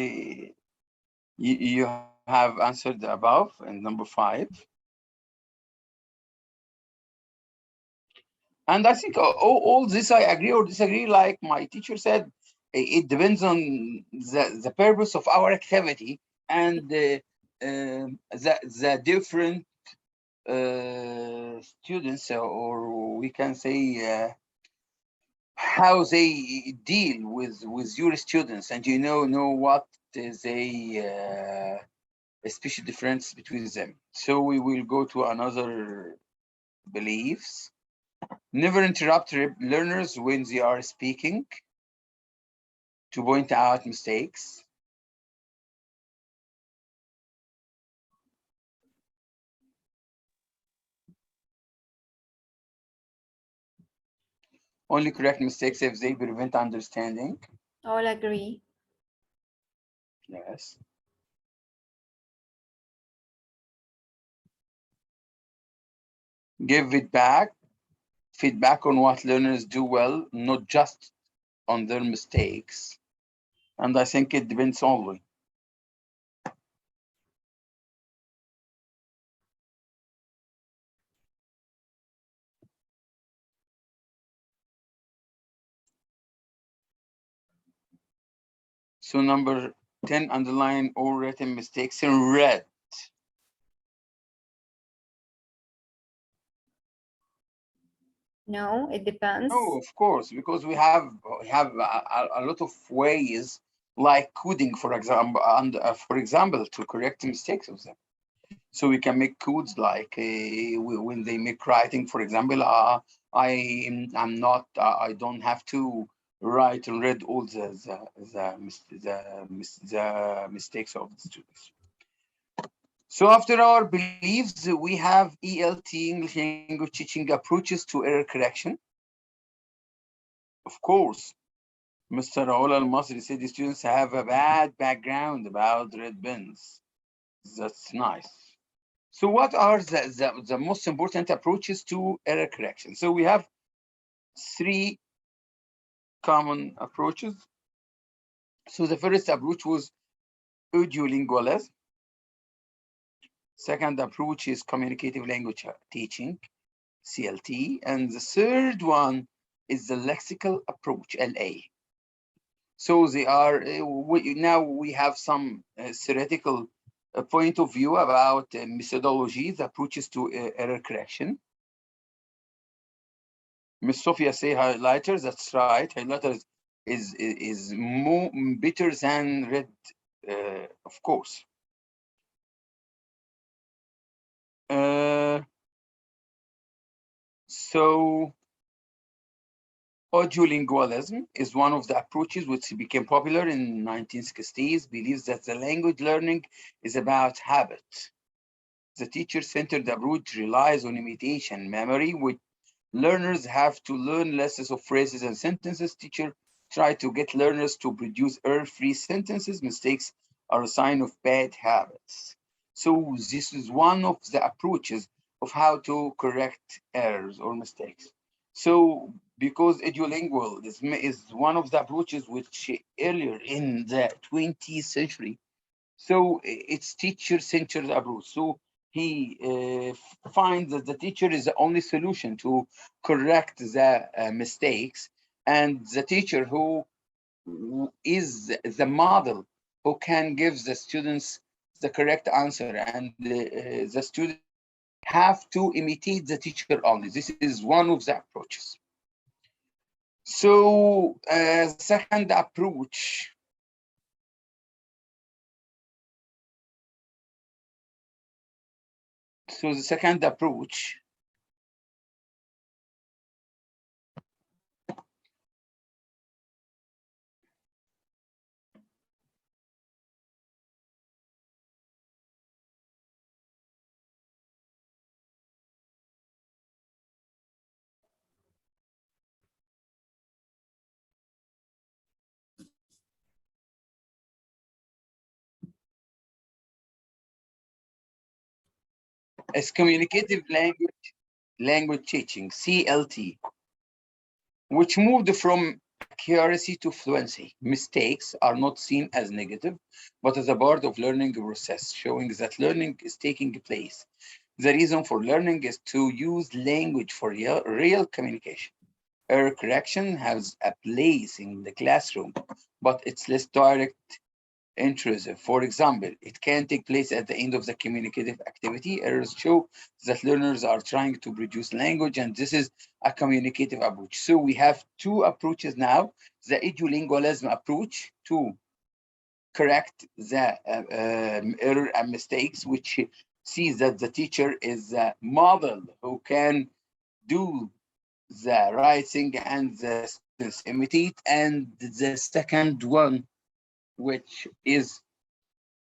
you have answered the above. And number 5. And I think all this I agree or disagree. Like my teacher said, it depends on the purpose of our activity and the different students, or we can say how they deal with your students, and know what is a special difference between them. So we will go to another beliefs. Never interrupt learners when they are speaking to point out mistakes. Only correct mistakes if they prevent understanding. all agree. Yes. Give feedback on what learners do well, not just on their mistakes. And I think it depends only. So number 10, underline all written mistakes in red. No, it depends. No, of course, because we have a lot of ways, like coding, for example, and for example, to correct mistakes of them. So we can make codes like when they make writing, for example, I don't have to write and read all the mistakes of the students. So after our beliefs, we have ELT, English language teaching approaches to error correction. Of course, Mr. Raul Al-Masri said the students have a bad background about red pens. That's nice. So what are the most important approaches to error correction? So we have 3 common approaches. So the first approach was audiolingualism. Second approach is communicative language teaching, CLT. And the third one is the lexical approach, LA. So they are, now we have some theoretical point of view about methodologies, approaches to error correction. Ms. Sophia say highlighters, that's right. Highlighters is more better than red, of course. So audiolingualism is one of the approaches which became popular in 1960s, believes that the language learning is about habit. The teacher-centered approach relies on imitation memory, which learners have to learn lists of phrases and sentences. Teacher try to get learners to produce error-free sentences. Mistakes are a sign of bad habits. So this is one of the approaches of how to correct errors or mistakes. So because audiolingualism is one of the approaches which earlier in the 20th century, so it's teacher-centered approach. So he finds that the teacher is the only solution to correct the mistakes, and the teacher who is the model who can give the students the correct answer, and the students have to imitate the teacher only. This is one of the approaches. So second approach, so the second approach is communicative language teaching, CLT, which moved from accuracy to fluency. Mistakes are not seen as negative, but as a part of learning process, showing that learning is taking place. The reason for learning is to use language for real communication. Error correction has a place in the classroom, but it's less direct, intrusive. For example, it can take place at the end of the communicative activity. Errors show that learners are trying to produce language, and this is a communicative approach. So we have 2 approaches now: the audiolingualism approach to correct the error and mistakes, which sees that the teacher is a model who can do the right thing and the students imitate, and the second one, which is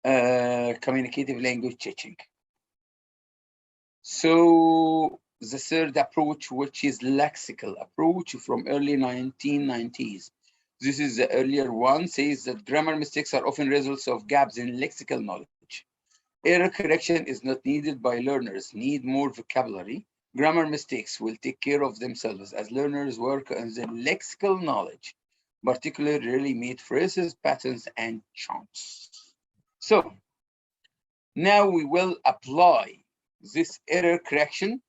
communicative language teaching. So the third approach, which is lexical approach from early 1990s. This is the earlier one, says that grammar mistakes are often results of gaps in lexical knowledge. Error correction is not needed by learners, need more vocabulary. Grammar mistakes will take care of themselves as learners work on the lexical knowledge, particularly really made phrases, patterns, and chants. So now we will apply this error correction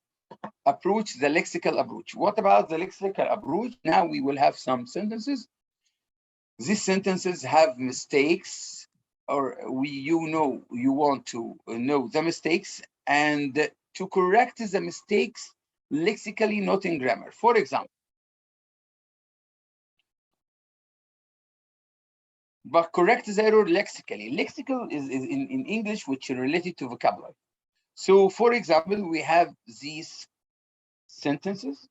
approach, the lexical approach. What about the lexical approach? Now we will have some sentences. These sentences have mistakes, or you want to know the mistakes and to correct the mistakes lexically, not in grammar. For example, but correct the error lexically. Lexical is in English, which is related to vocabulary. So for example, we have these sentences.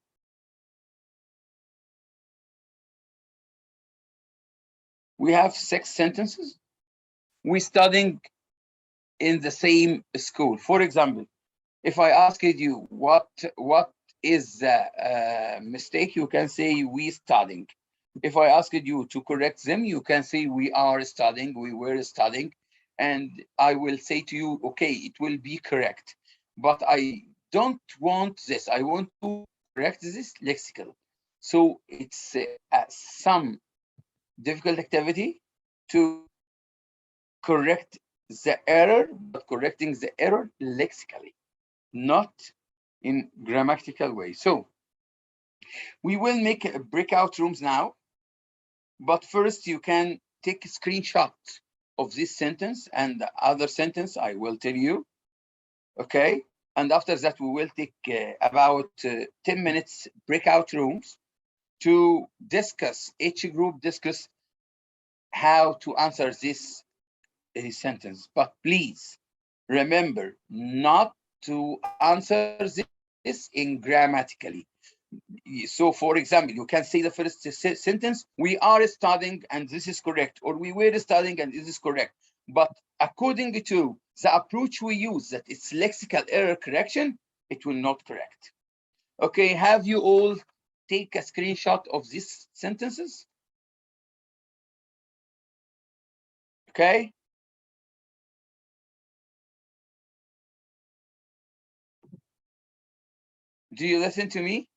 We have 6 sentences. We studying in the same school. For example, if I asked you what is the mistake, you can say we studying. If I asked you to correct them, you can say we are studying, we were studying, and I will say to you, okay, it will be correct. But I don't want this. I want to correct this lexical. So it's some difficult activity to correct the error, but correcting the error lexically, not in grammatical way. So we will make breakout rooms now, but first you can take a screenshot of this sentence and the other sentence I will tell you, okay? And after that, we will take about 10 minutes breakout rooms to discuss, each group discuss how to answer this sentence. But please remember not to answer this in grammatically. So for example, you can say the first sentence, we are studying and this is correct, or we were studying and this is correct. But according to the approach we use, that it's lexical error correction, it will not correct. Okay, have you all take a screenshot of these sentences? Okay. Do you listen to me?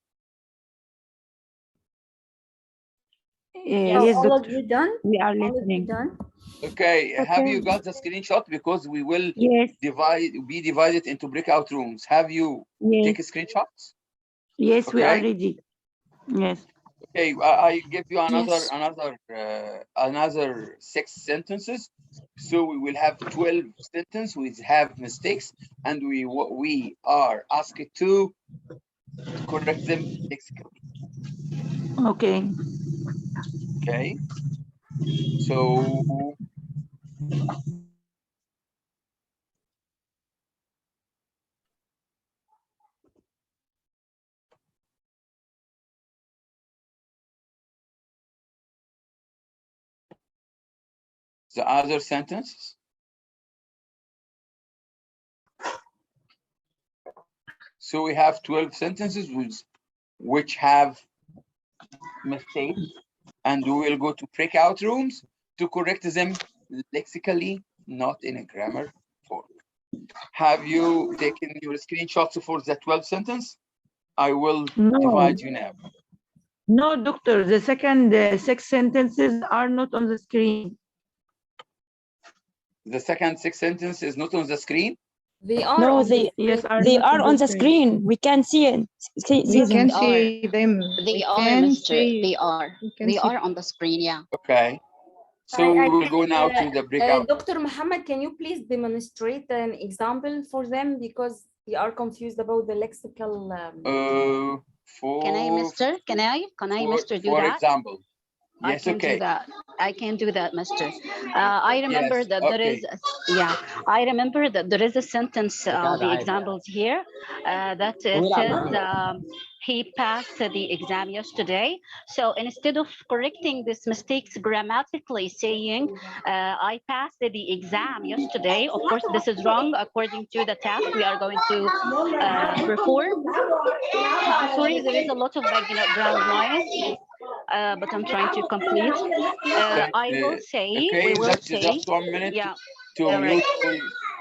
So Yes, all of doctor. you done? We are All of you listening. done? Okay, have Okay. you got the screenshot? Because we will Yes, be divided into breakout rooms. Have you yes, take a screenshot? yes, we are Okay. ready. Yes. Okay, I give you Yes. another 6 sentences. So we will have 12 sentences which have mistakes, and we are asked to correct them lexically. Okay. Okay. So the other sentences. So we have 12 sentences which have mistakes, and we will go to breakout rooms to correct them lexically, not in a grammar form. Have you taken your screenshots for the 12 sentence? I will No, divide you now. no, doctor. The second 6 sentences are not on the screen. The second 6 sentence is not on the screen. They are No, on the Yes, screen. are they not are on the screen. We can see it. See We them. can see them. They are, mister. They are. They are on the screen, yeah. Okay. So we will go now to the breakout. Dr. Muhammad, can you please demonstrate an example for them because they are confused about the lexical. Can I, mister? Can I, mister, do for that? example, I yes, can okay. do that. I can do that, mister. I remember Yes, that there is, yeah, I remember that there is a sentence, the examples here, that says he passed the exam yesterday. So instead of correcting these mistakes grammatically, saying I passed the exam yesterday, of course, this is wrong according to the task we are going to perform. I'm sorry, there is a lot of background noise. But I'm trying to complete. I will say, okay, we will that's say, just 1 minute yeah. to All right.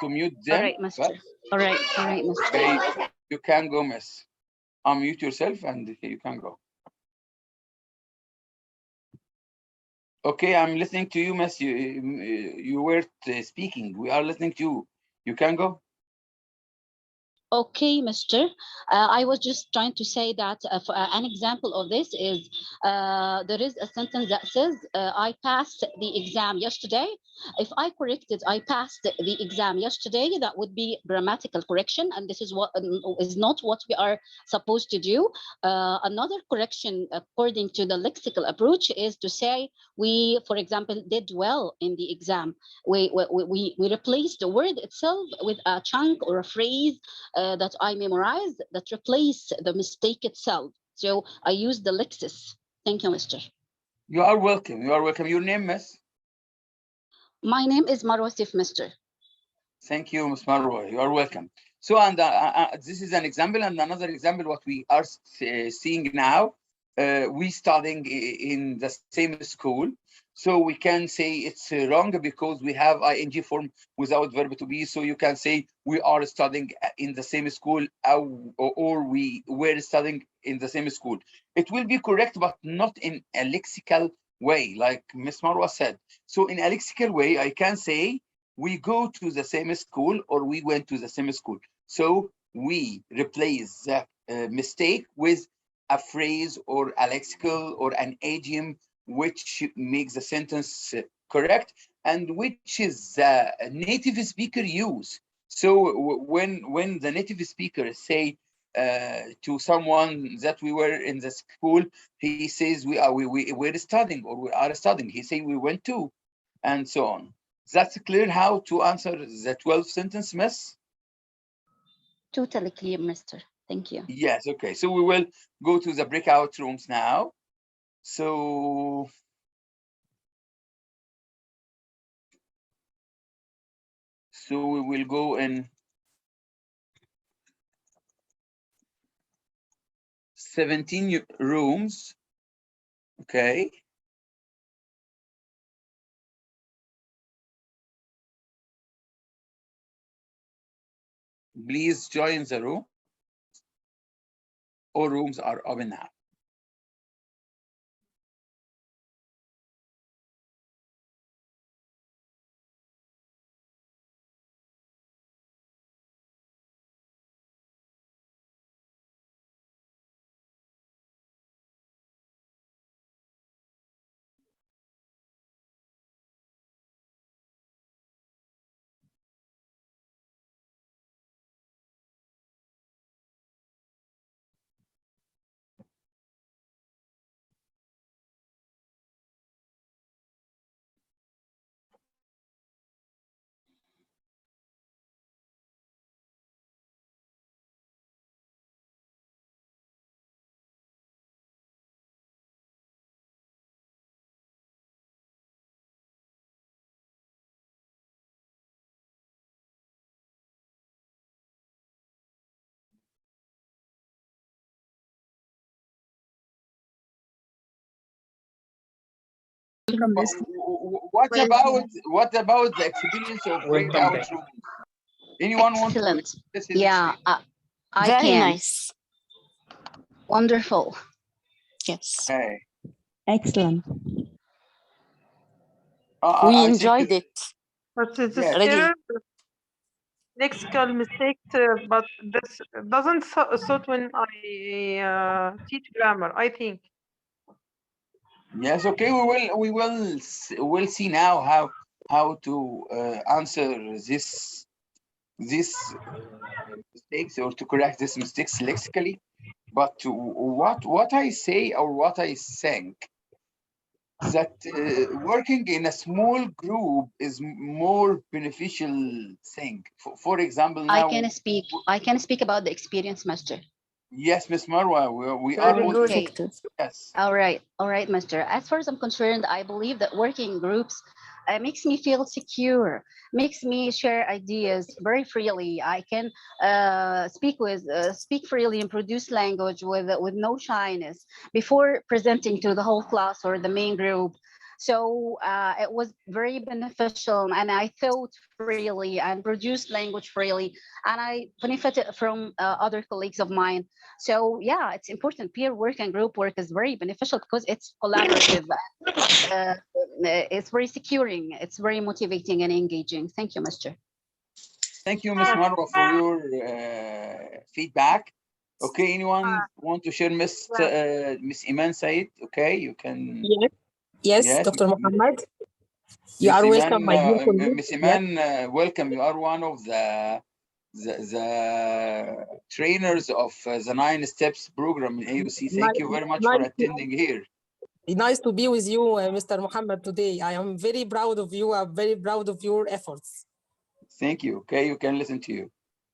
mute them. All right, mister. All right, mister. Okay, you can go, miss. Unmute yourself and you can go. Okay, I'm listening to you, miss. You were speaking. We are listening to you. You can go. Okay, mister. I was just trying to say that an example of this is there is a sentence that says, I passed the exam yesterday. If I corrected, I passed the exam yesterday, that would be grammatical correction. And this is what is not what we are supposed to do. Another correction, according to the lexical approach, is to say we, for example, did well in the exam. We replaced the word itself with a chunk or a phrase that I memorized that replace the mistake itself. So I use the Lexis. Thank you, mister. You are welcome. You are welcome. Your name, miss? My name is Marwa Sif, Mr. Thank you, Ms. Marwa. You are welcome. So, and this is an example, and another example what we are seeing now. We studying in the same school, so we can say it's wrong because we have ing form without verb to be. So you can say we are studying in the same school, or we were studying in the same school. It will be correct, but not in a lexical way, like Ms. Marwa said. So in a lexical way, I can say we go to the same school or we went to the same school. So we replace the mistake with a phrase or a lexical or an idiom which makes the sentence correct and which is the native speaker use. So when the native speaker say to someone that we were in the school, he says we're studying or we are studying. He say we went to, and so on. That's clear how to answer the 12 sentence, Miss? Totally clear, Mr. Thank you. Yes, okay. So we will go to the breakout rooms now. So we will go in 17 rooms. Okay. Please join the room. All rooms are open now. What about the experience of breakout rooms? Anyone want to? Excellent. Yeah, I Very can. nice. Wonderful. Yes. Okay. Excellent. We I think enjoyed it. But it's Yes. still lexical mistakes, but this doesn't suit when I teach grammar, I think. Yes, okay, we'll see now how to answer this mistakes or to correct this mistakes lexically. But what I say or what I think that working in a small group is more beneficial thing. For example, now I can speak about the experience, Master. Yes, Miss Marwa, we Very are good. effective. Yes. All right, Master. As far as I'm concerned, I believe that working in groups makes me feel secure, makes me share ideas very freely. I can speak freely and produce language with no shyness before presenting to the whole class or the main group. So it was very beneficial, and I thought freely and produced language freely, and I benefited from other colleagues of mine. So yeah, it's important. Peer work and group work is very beneficial because it's collaborative. It's very securing. It's very motivating and engaging. Thank you, Mr. Thank you, Ms. Marwa, for your feedback. Okay, anyone want to share Miss Iman Said? Okay, you can. Yes, Dr. Muhammad. You are welcome, my dear colleague. Miss Iman, welcome. You are one of the trainers of the 9 Steps program in AUC. Thank you very much for attending here. Nice to be with you, Mr. Muhammad, today. I am very proud of you. I'm very proud of your efforts. Thank you. Okay, you can listen to you.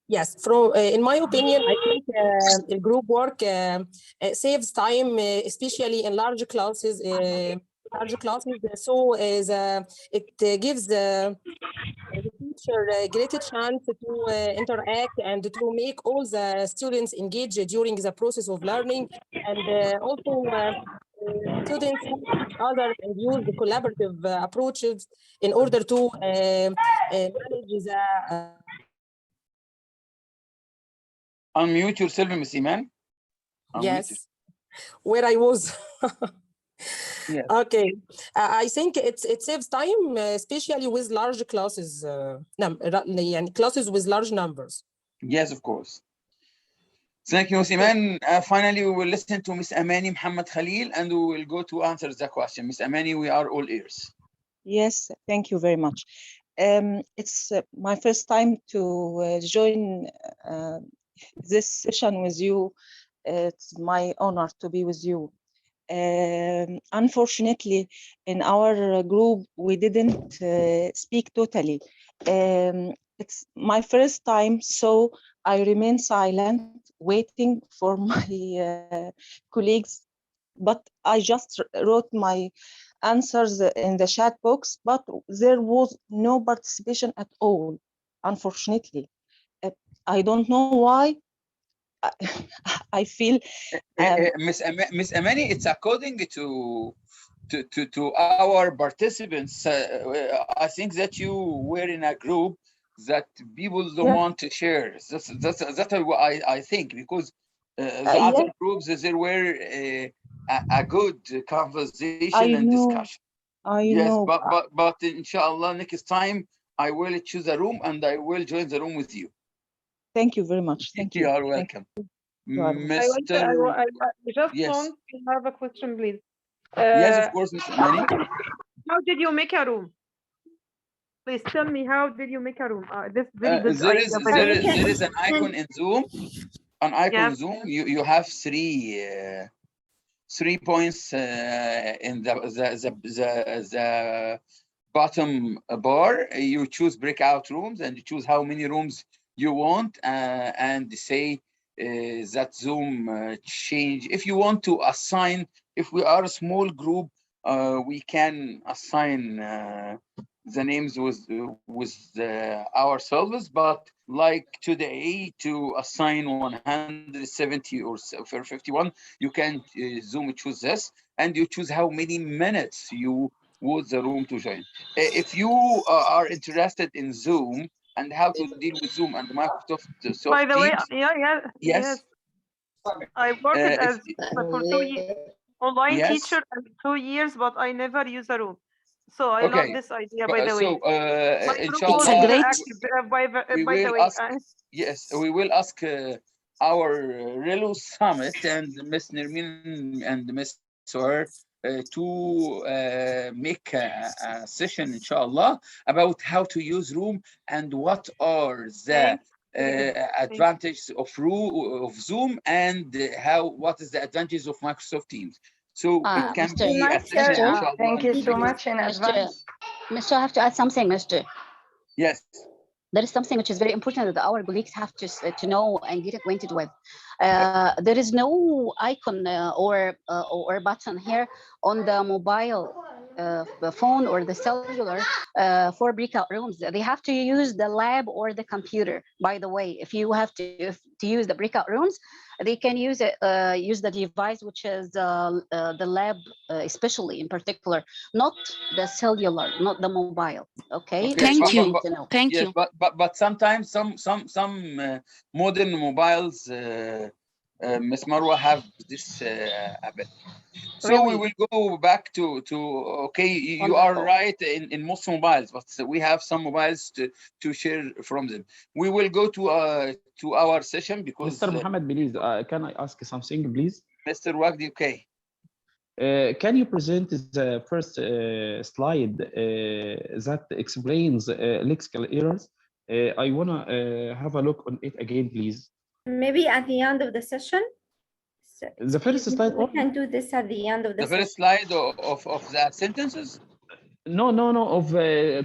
Yes, from in my opinion, I think group work saves time, especially in large classes. large classes. So it gives the teacher a greater chance to interact and to make all the students engage during the process of learning, and also students help each other and use the collaborative approaches in order to manage the Unmute yourself, Miss Iman. Unmute. yes, where I was. Yes. Okay, I think it saves time, especially with large classes, يعني classes with large numbers. Yes, of course. Thank you, Miss Iman. Finally, we will listen to Miss Amani Muhammad Khalil, and we will go to answer the question. Miss Amani, we are all ears. Yes, thank you very much. It's my first time to join this session with you. It's my honor to be with you. Unfortunately, in our group, we didn't speak totally. It's my first time, so I remain silent, waiting for my colleagues. But I just wrote my answers in the chat box, but there was no participation at all, unfortunately. I don't know why. I feel Miss Amani, it's according to our participants. I think that you were in a group that people don't want to share. That's what I think, because the other groups, there were a good conversation and discussion. Yes, know. But inshallah, next time I will choose a room and I will join the room with you. Thank you very much. Thank you. You are welcome. Mr. I just Yes. want to have a question, please. Yes, of course, Mr. Amani. How did you make a room? Please tell me, how did you make a room? This very good idea. There is an icon in Zoom. An icon in Zoom. You have three points in the bottom bar. You choose breakout rooms and you choose how many rooms you want, and say that Zoom change. If you want to assign, if we are a small group, we can assign the names with ourselves. But like today, to assign 170 or 51, you can Zoom choose this, and you choose how many minutes you want the room to join. If you are interested in Zoom and how to deal with Zoom and Microsoft By the way, Teams, yes. I worked as for 2 years online Yes. teacher and 2 years, but I never use a room. So I love this idea, by the way. Inshallah, by the way, yes, we will ask our Relu Summit and Miss Nermin and Miss Soher to make a session, inshallah, about how to use Room and what are the advantages of Zoom and what is the advantage of Microsoft Teams. So it can be a session, inshallah. Thank you so much in advance. Mr. I have to add something, Mr. Yes. There is something which is very important that our colleagues have to know and get acquainted with. There is no icon or button here on the mobile phone or the cellular for breakout rooms. They have to use the lab or the computer. By the way, if you have to use the breakout rooms, they can use the device which is the lab, especially in particular, not the cellular, not the mobile. Okay. Thank you. Thank you. But sometimes some modern mobiles, Ms. Marwa, have this habit. So we will go back to okay, you are right in most mobiles, but we have some mobiles to share from them. We will go to our session because Mr. Mohammed, please, can I ask something, please? Mr. Wagdi, okay. Can you present the first slide that explains lexical errors? I want to have a look on it again, please. Maybe at the end of the session. The first slide. We can do this at the end of the first slide of the sentences. No, of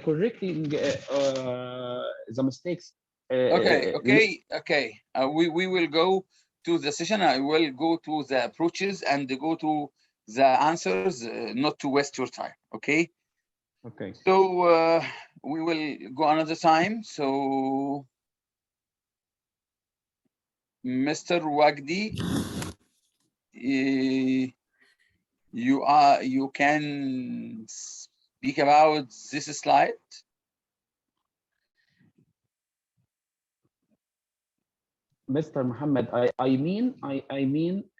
correcting the mistakes. Okay. We will go to the session. I will go to the approaches and go to the answers, not to waste your time. Okay. Okay. So we will go another time. So Mr. Wagdi, you can speak about this slide. Mr. Muhammad, I mean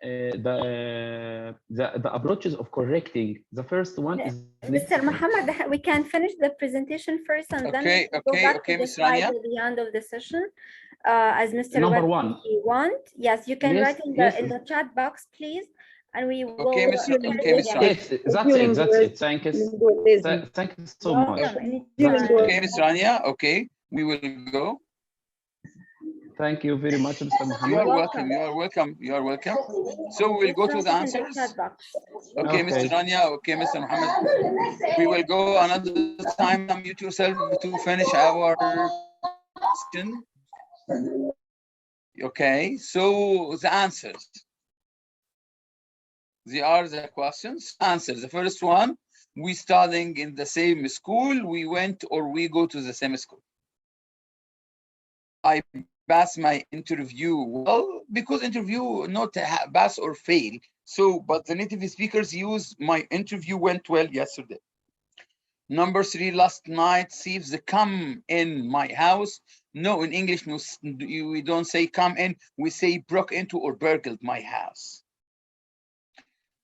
the approaches of correcting. The first one is Mr. Muhammad, we can finish the presentation first, and then we go back to the Ms. slide Rania. at the end of the session. As Mr. Number Wagdi one. want, yes, you can Yes, write in the chat box, please, and we will. Okay, Ms. Yes, that's it. Thank you. Thank you so much. Okay, Ms. Rania. Okay, we will go. Thank you very much, Mr. You Muhammad. are welcome. You are welcome. You are welcome. So we'll go to the answers. Okay, Mr. Rania. Okay, Mr. Muhammad. We will go another time. Unmute yourself to finish our question. Okay, so the answers. They are the questions. Answers. The first one, we studying in the same school. We went or we go to the same school. I pass my interview well, because interview not pass or fail. So, but the native speakers use my interview went well yesterday. Number 3, last night thieves come in my house. No, in English, no, we don't say come in. We say broke into or burgled my house.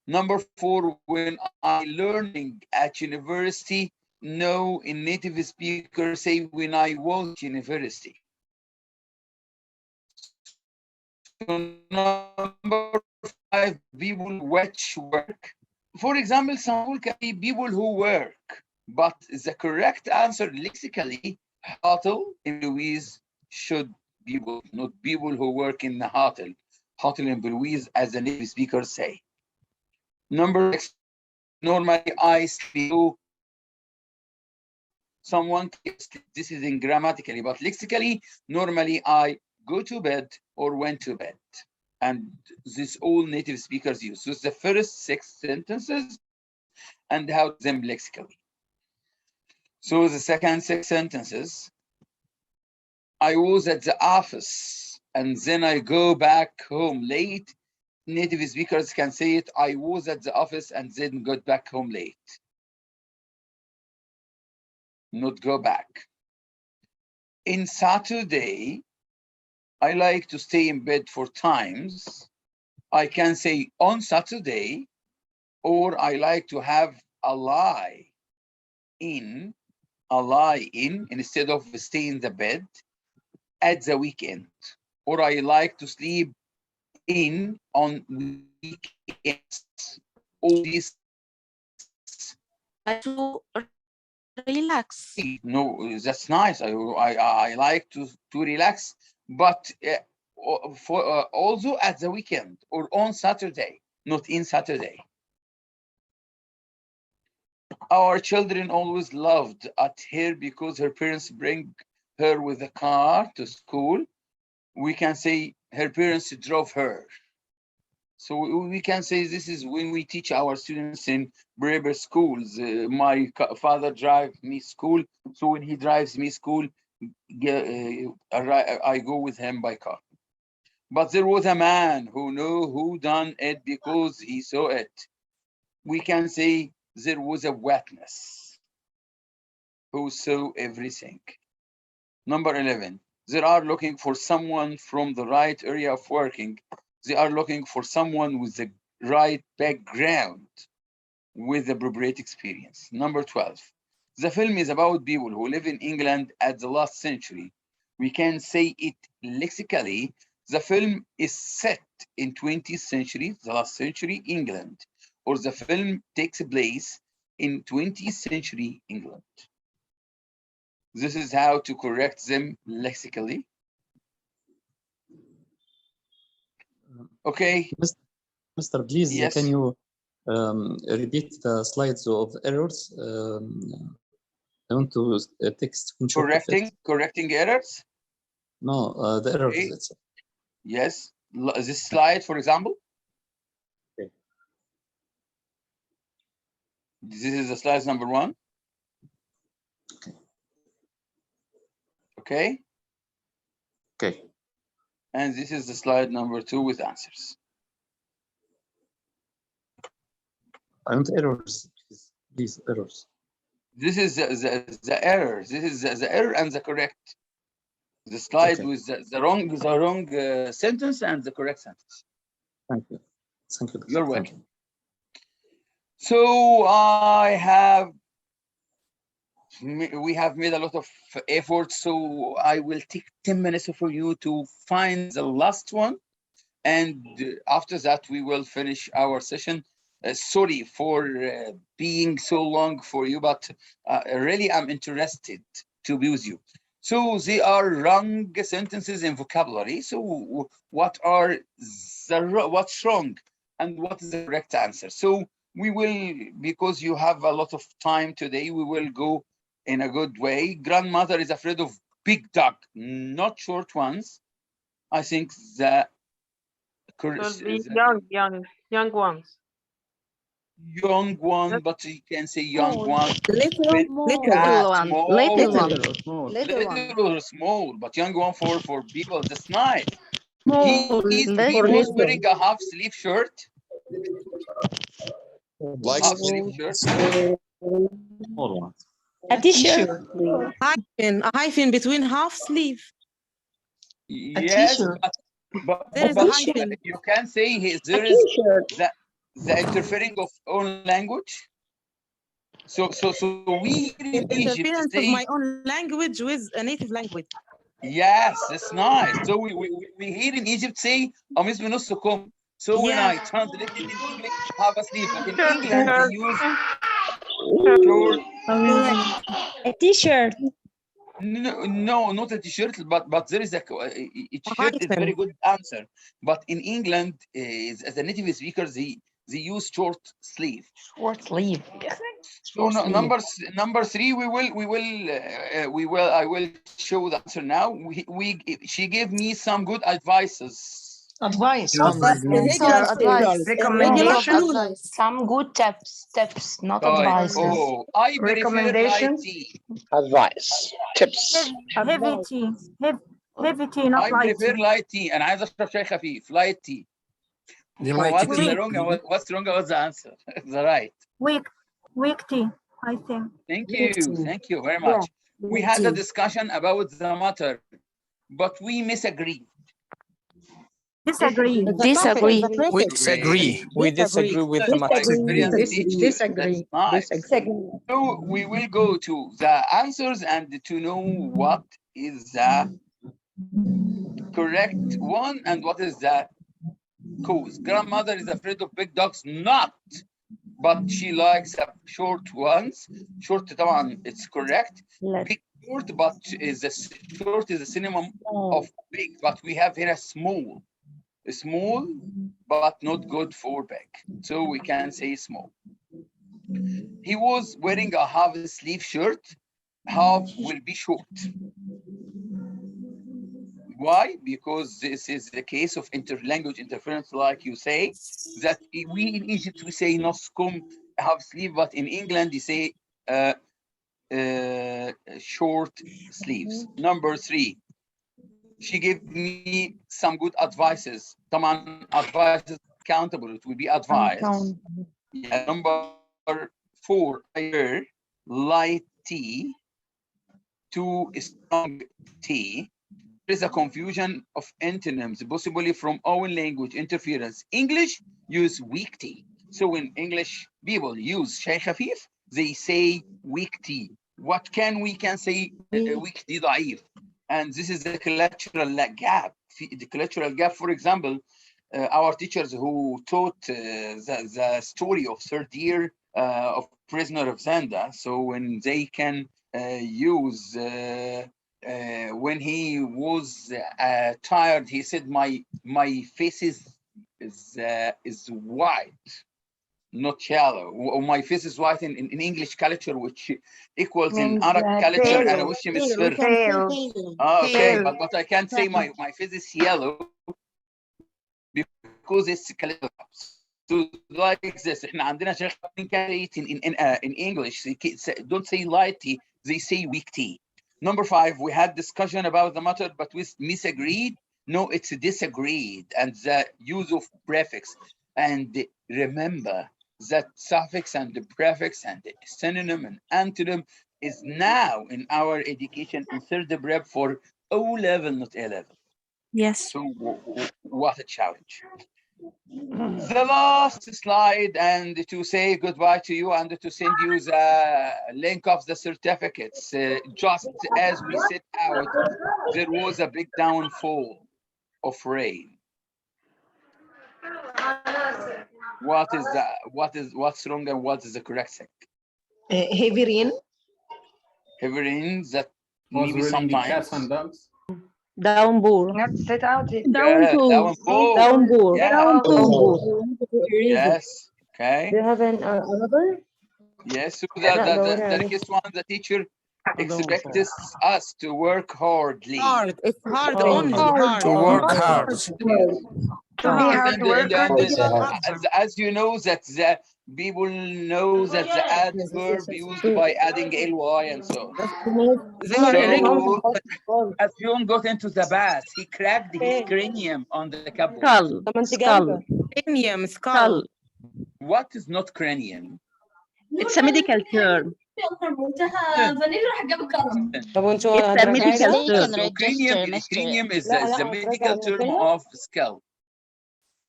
Number 4, when I learning at university. No, in native speakers say when I was at university. So number 5, people which work. For example, some people can be people who work, but the correct answer lexically, hotel employees should be people, not people who work in the hotel. Hotel employees, as the native speakers say. Number 6, normally I sleep. Someone, this is in grammatically, but lexically, normally I go to bed or went to bed. And this all native speakers use. So it's the first 6 sentences and how them lexically. So the second 6 sentences, I was at the office and then I go back home late. Native speakers can say it, I was at the office and then got back home late. Not go back. In Saturday, I like to stay in bed for times. I can say on Saturday, or I like to have a lie in instead of stay in the bed at the weekend. Or I like to sleep in on weekends. All these to relax. No, that's nice. I like to relax, but for also at the weekend or on Saturday, not in Saturday. Our children always loved at her because her parents bring her with a car to school. We can say her parents drove her. So we can say this is when we teach our students in private schools. My father drives me school, so when he drives me school, I go with him by car. But there was a man who knew who done it because he saw it. We can say there was a witness who saw everything. Number 11, they are looking for someone from the right area of working. They are looking for someone with the right background with appropriate experience. Number 12, the film is about people who live in England at the last century. We can say it lexically. The film is set in 20th century, the last century England, or the film takes place in 20th century England. This is how to correct them lexically. Okay. Mr. Please, yes. Can you repeat the slides of errors? I want to text correcting errors. No, the errors. Okay. Yes, this slide, for example. Okay. This is the slide number 1. Okay. Okay. And this is the slide number 2 with answers. I want errors, please, errors. This is the error. This is the error and the correct. The slide with the wrong sentence and the correct sentence. Thank you. Thank you. You're welcome. So we have made a lot of effort. So I will take 10 minutes for you to find the last one. And after that, we will finish our session. Sorry for being so long for you, but really I'm interested to be with you. So they are wrong sentences in vocabulary. So what's wrong and what is the correct answer? So we will, because you have a lot of time today, we will go in a good way. Grandmother is afraid of big dog, not short ones. I think that Will be young ones. Young one, but you can say young one. Little one. Little Or small, but young one for people. That's nice. He little. was wearing a half sleeve shirt. Like half sleeve shirt. A t-shirt. A hyphen between half sleeve. Yes, but There is a hyphen. you can say there is the interfering of own language. So we in Egypt Interference say, of my own language with a native language. yes, that's nice. So we here in Egypt say قميص بنص كم. So when I translate it in English, have a sleeve. But in England they use short. A t-shirt. No, not a t-shirt, but there is a t-shirt is very good answer. But in England, as a native speaker, they use short sleeve. Short sleeve. So number 3, I will show the answer now. She gave me some good advices. Advice. Recommendation. Some good tips, not advices. Oh, I prefer light tea. Advice. Tips. Heavy tea. Heavy tea, not I light prefer tea. light tea. أنا عايز أشرب شاي خفيف. Light tea. What's wrong? What's wrong about the answer? The right. Weak tea, I think. Thank you very much. We had a discussion about the matter, but we disagree. Disagree. We disagree. We disagree with the matter. Disagree. So we will go to the answers and to know what is the correct one and what is the cause. Grandmother is afraid of big dogs, not, but she likes short ones. Short, طبعا, it's correct. Big short, but short is a synonym of big, but we have here a small. Small, but not good for big. So we can say small. He was wearing a half sleeve shirt. Half will be short. Why? Because this is the case of language interference, like you say, that we in Egypt, we say noskum, half sleeve, but in England, they say short sleeves. Number 3. She gave me some good advices. Taman advice accountable. It will be advice. Yeah, number 4. I heard light tea to strong tea. There is a confusion of antonyms, possibly from own language interference. English use weak tea. So when English people use shay khafif, they say weak tea. What we can say weak tea ضعيف. And this is the cultural gap. The cultural gap, for example, our teachers who taught the story of 3rd year of Prisoner of Zenda. So when they can use, when he was tired, he said, my face is white, not shallow. My face is white in English culture, which equals in Arab culture and وشي مصفر. Okay, but I can't say my face is yellow because it's cultural. So like this, احنا عندنا شيخ in English, don't say light tea, they say weak tea. Number 5, we had discussion about the matter, but we misagreed. No, it's disagreed, and the use of prefix. And remember that suffix and the prefix and the synonym and antonym is now in our education in third prep for O level, not A level. Yes. So what a challenge. The last slide, and to say goodbye to you and to send you the link of the certificates. Just as we set out, there was a big downfall of rain. What is that? What's wrong and what is the correct thing? Heavy rain. Heavy rain that Was maybe raining sometimes. cats and dogs. Downpour. Not set out it. Downpour. Downpour. Yeah. Downpour. Yes. Okay. Do you have another? Yes. So the next one, the teacher expects us to work hardly. Hard. It's hard only. Hard. To work hard. To be hard worker. As you know, that the people know that the adverb used by adding ly and so on. So, as John got into the bath, he cracked his cranium on the cupboard. Skull. Cranium, skull. What is not cranium? It's a medical term. It's a medical term. So cranium is the medical term of skull.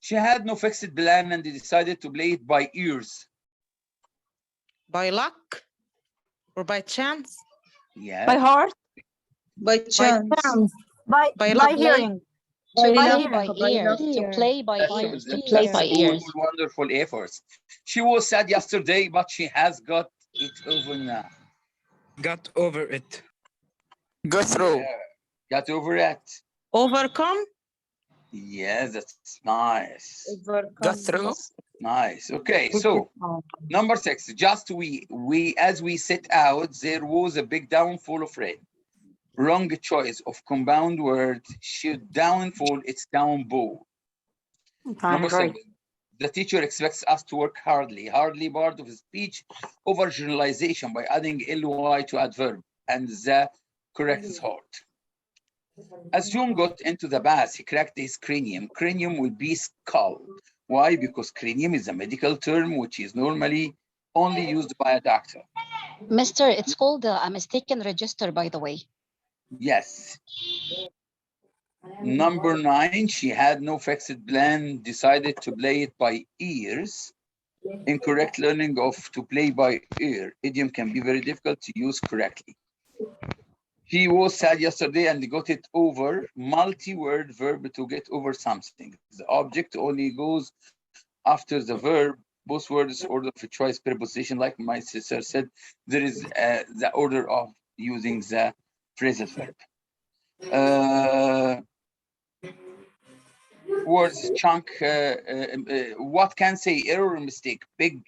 She had no fixed plan and decided to play it by ears. By luck or by chance? Yeah. By heart. By chance. By hearing. To play by ears. To play by ears. To play by ears. Wonderful efforts. She was sad yesterday, but she has got it over now. Got over it. Go through. Yeah. Got over it. Overcome? Yes, that's nice. Got through. Nice. Okay, so number 6. Just as we set out, there was a big downfall of rain. Wrong choice of compound word. Should downfall, it's downpour. Number 7. The teacher expects us to work hardly. Hardly part of his speech over generalization by adding ly to adverb, and the correct is hard. As John got into the bath, he cracked his cranium. Cranium would be skull. Why? Because cranium is a medical term which is normally only used by a doctor. Mister, it's called a mistaken register, by the way. Yes. Number 9, she had no fixed plan, decided to play it by ears. Incorrect learning of to play by ear. Idiom can be very difficult to use correctly. He was sad yesterday and got it over. Multi-word verb to get over something. The object only goes after the verb. Both words order of choice preposition. Like my sister said, there is the order of using the phrasal verb. Words chunk. What can say error or mistake? Big,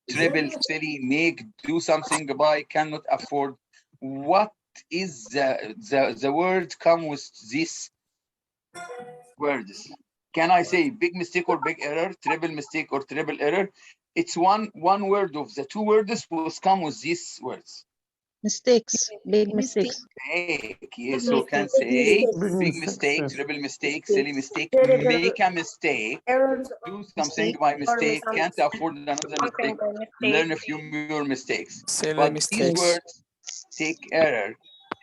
triple, silly, make, do something, buy, cannot afford. What is the word come with these words? Can I say big mistake or big error, triple mistake or triple error? It's one word of the 2 words will come with these words. Mistakes. Big mistakes. Yes, so can say big mistake, triple mistake, silly mistake, make a mistake, do something by mistake, can't afford another mistake, learn a few more mistakes. But these words take error.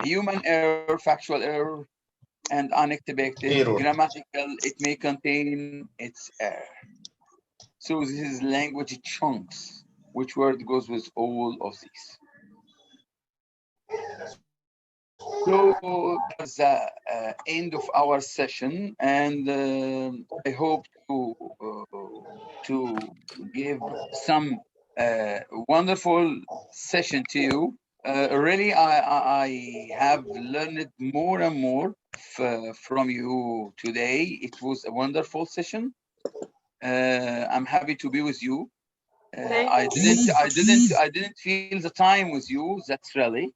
Human error, factual error, and unexpected grammatical, it may contain its error. So this is language chunks. Which word goes with all of these? So that's the end of our session, and I hope to give some wonderful session to you. Really, I have learned more and more from you today. It was a wonderful session. I'm happy to be with you. I didn't feel the time with you. That's really.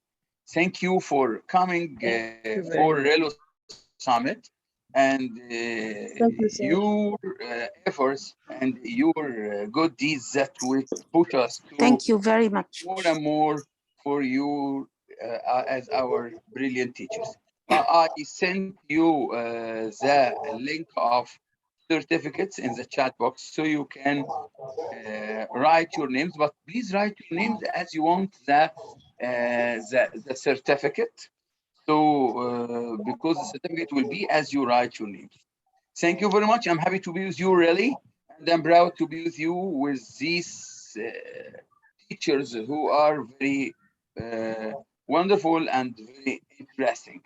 Thank you for coming for Relo Summit, and Thank you, sir. your efforts and your good deeds that will push us to Thank you very much. more and more for you as our brilliant teachers. I sent you the link of certificates in the chat box so you can write your names, but please write your names as you want the certificate. So because the certificate will be as you write your names. Thank you very much. I'm happy to be with you, really, and I'm proud to be with you with these teachers who are very wonderful and very interesting.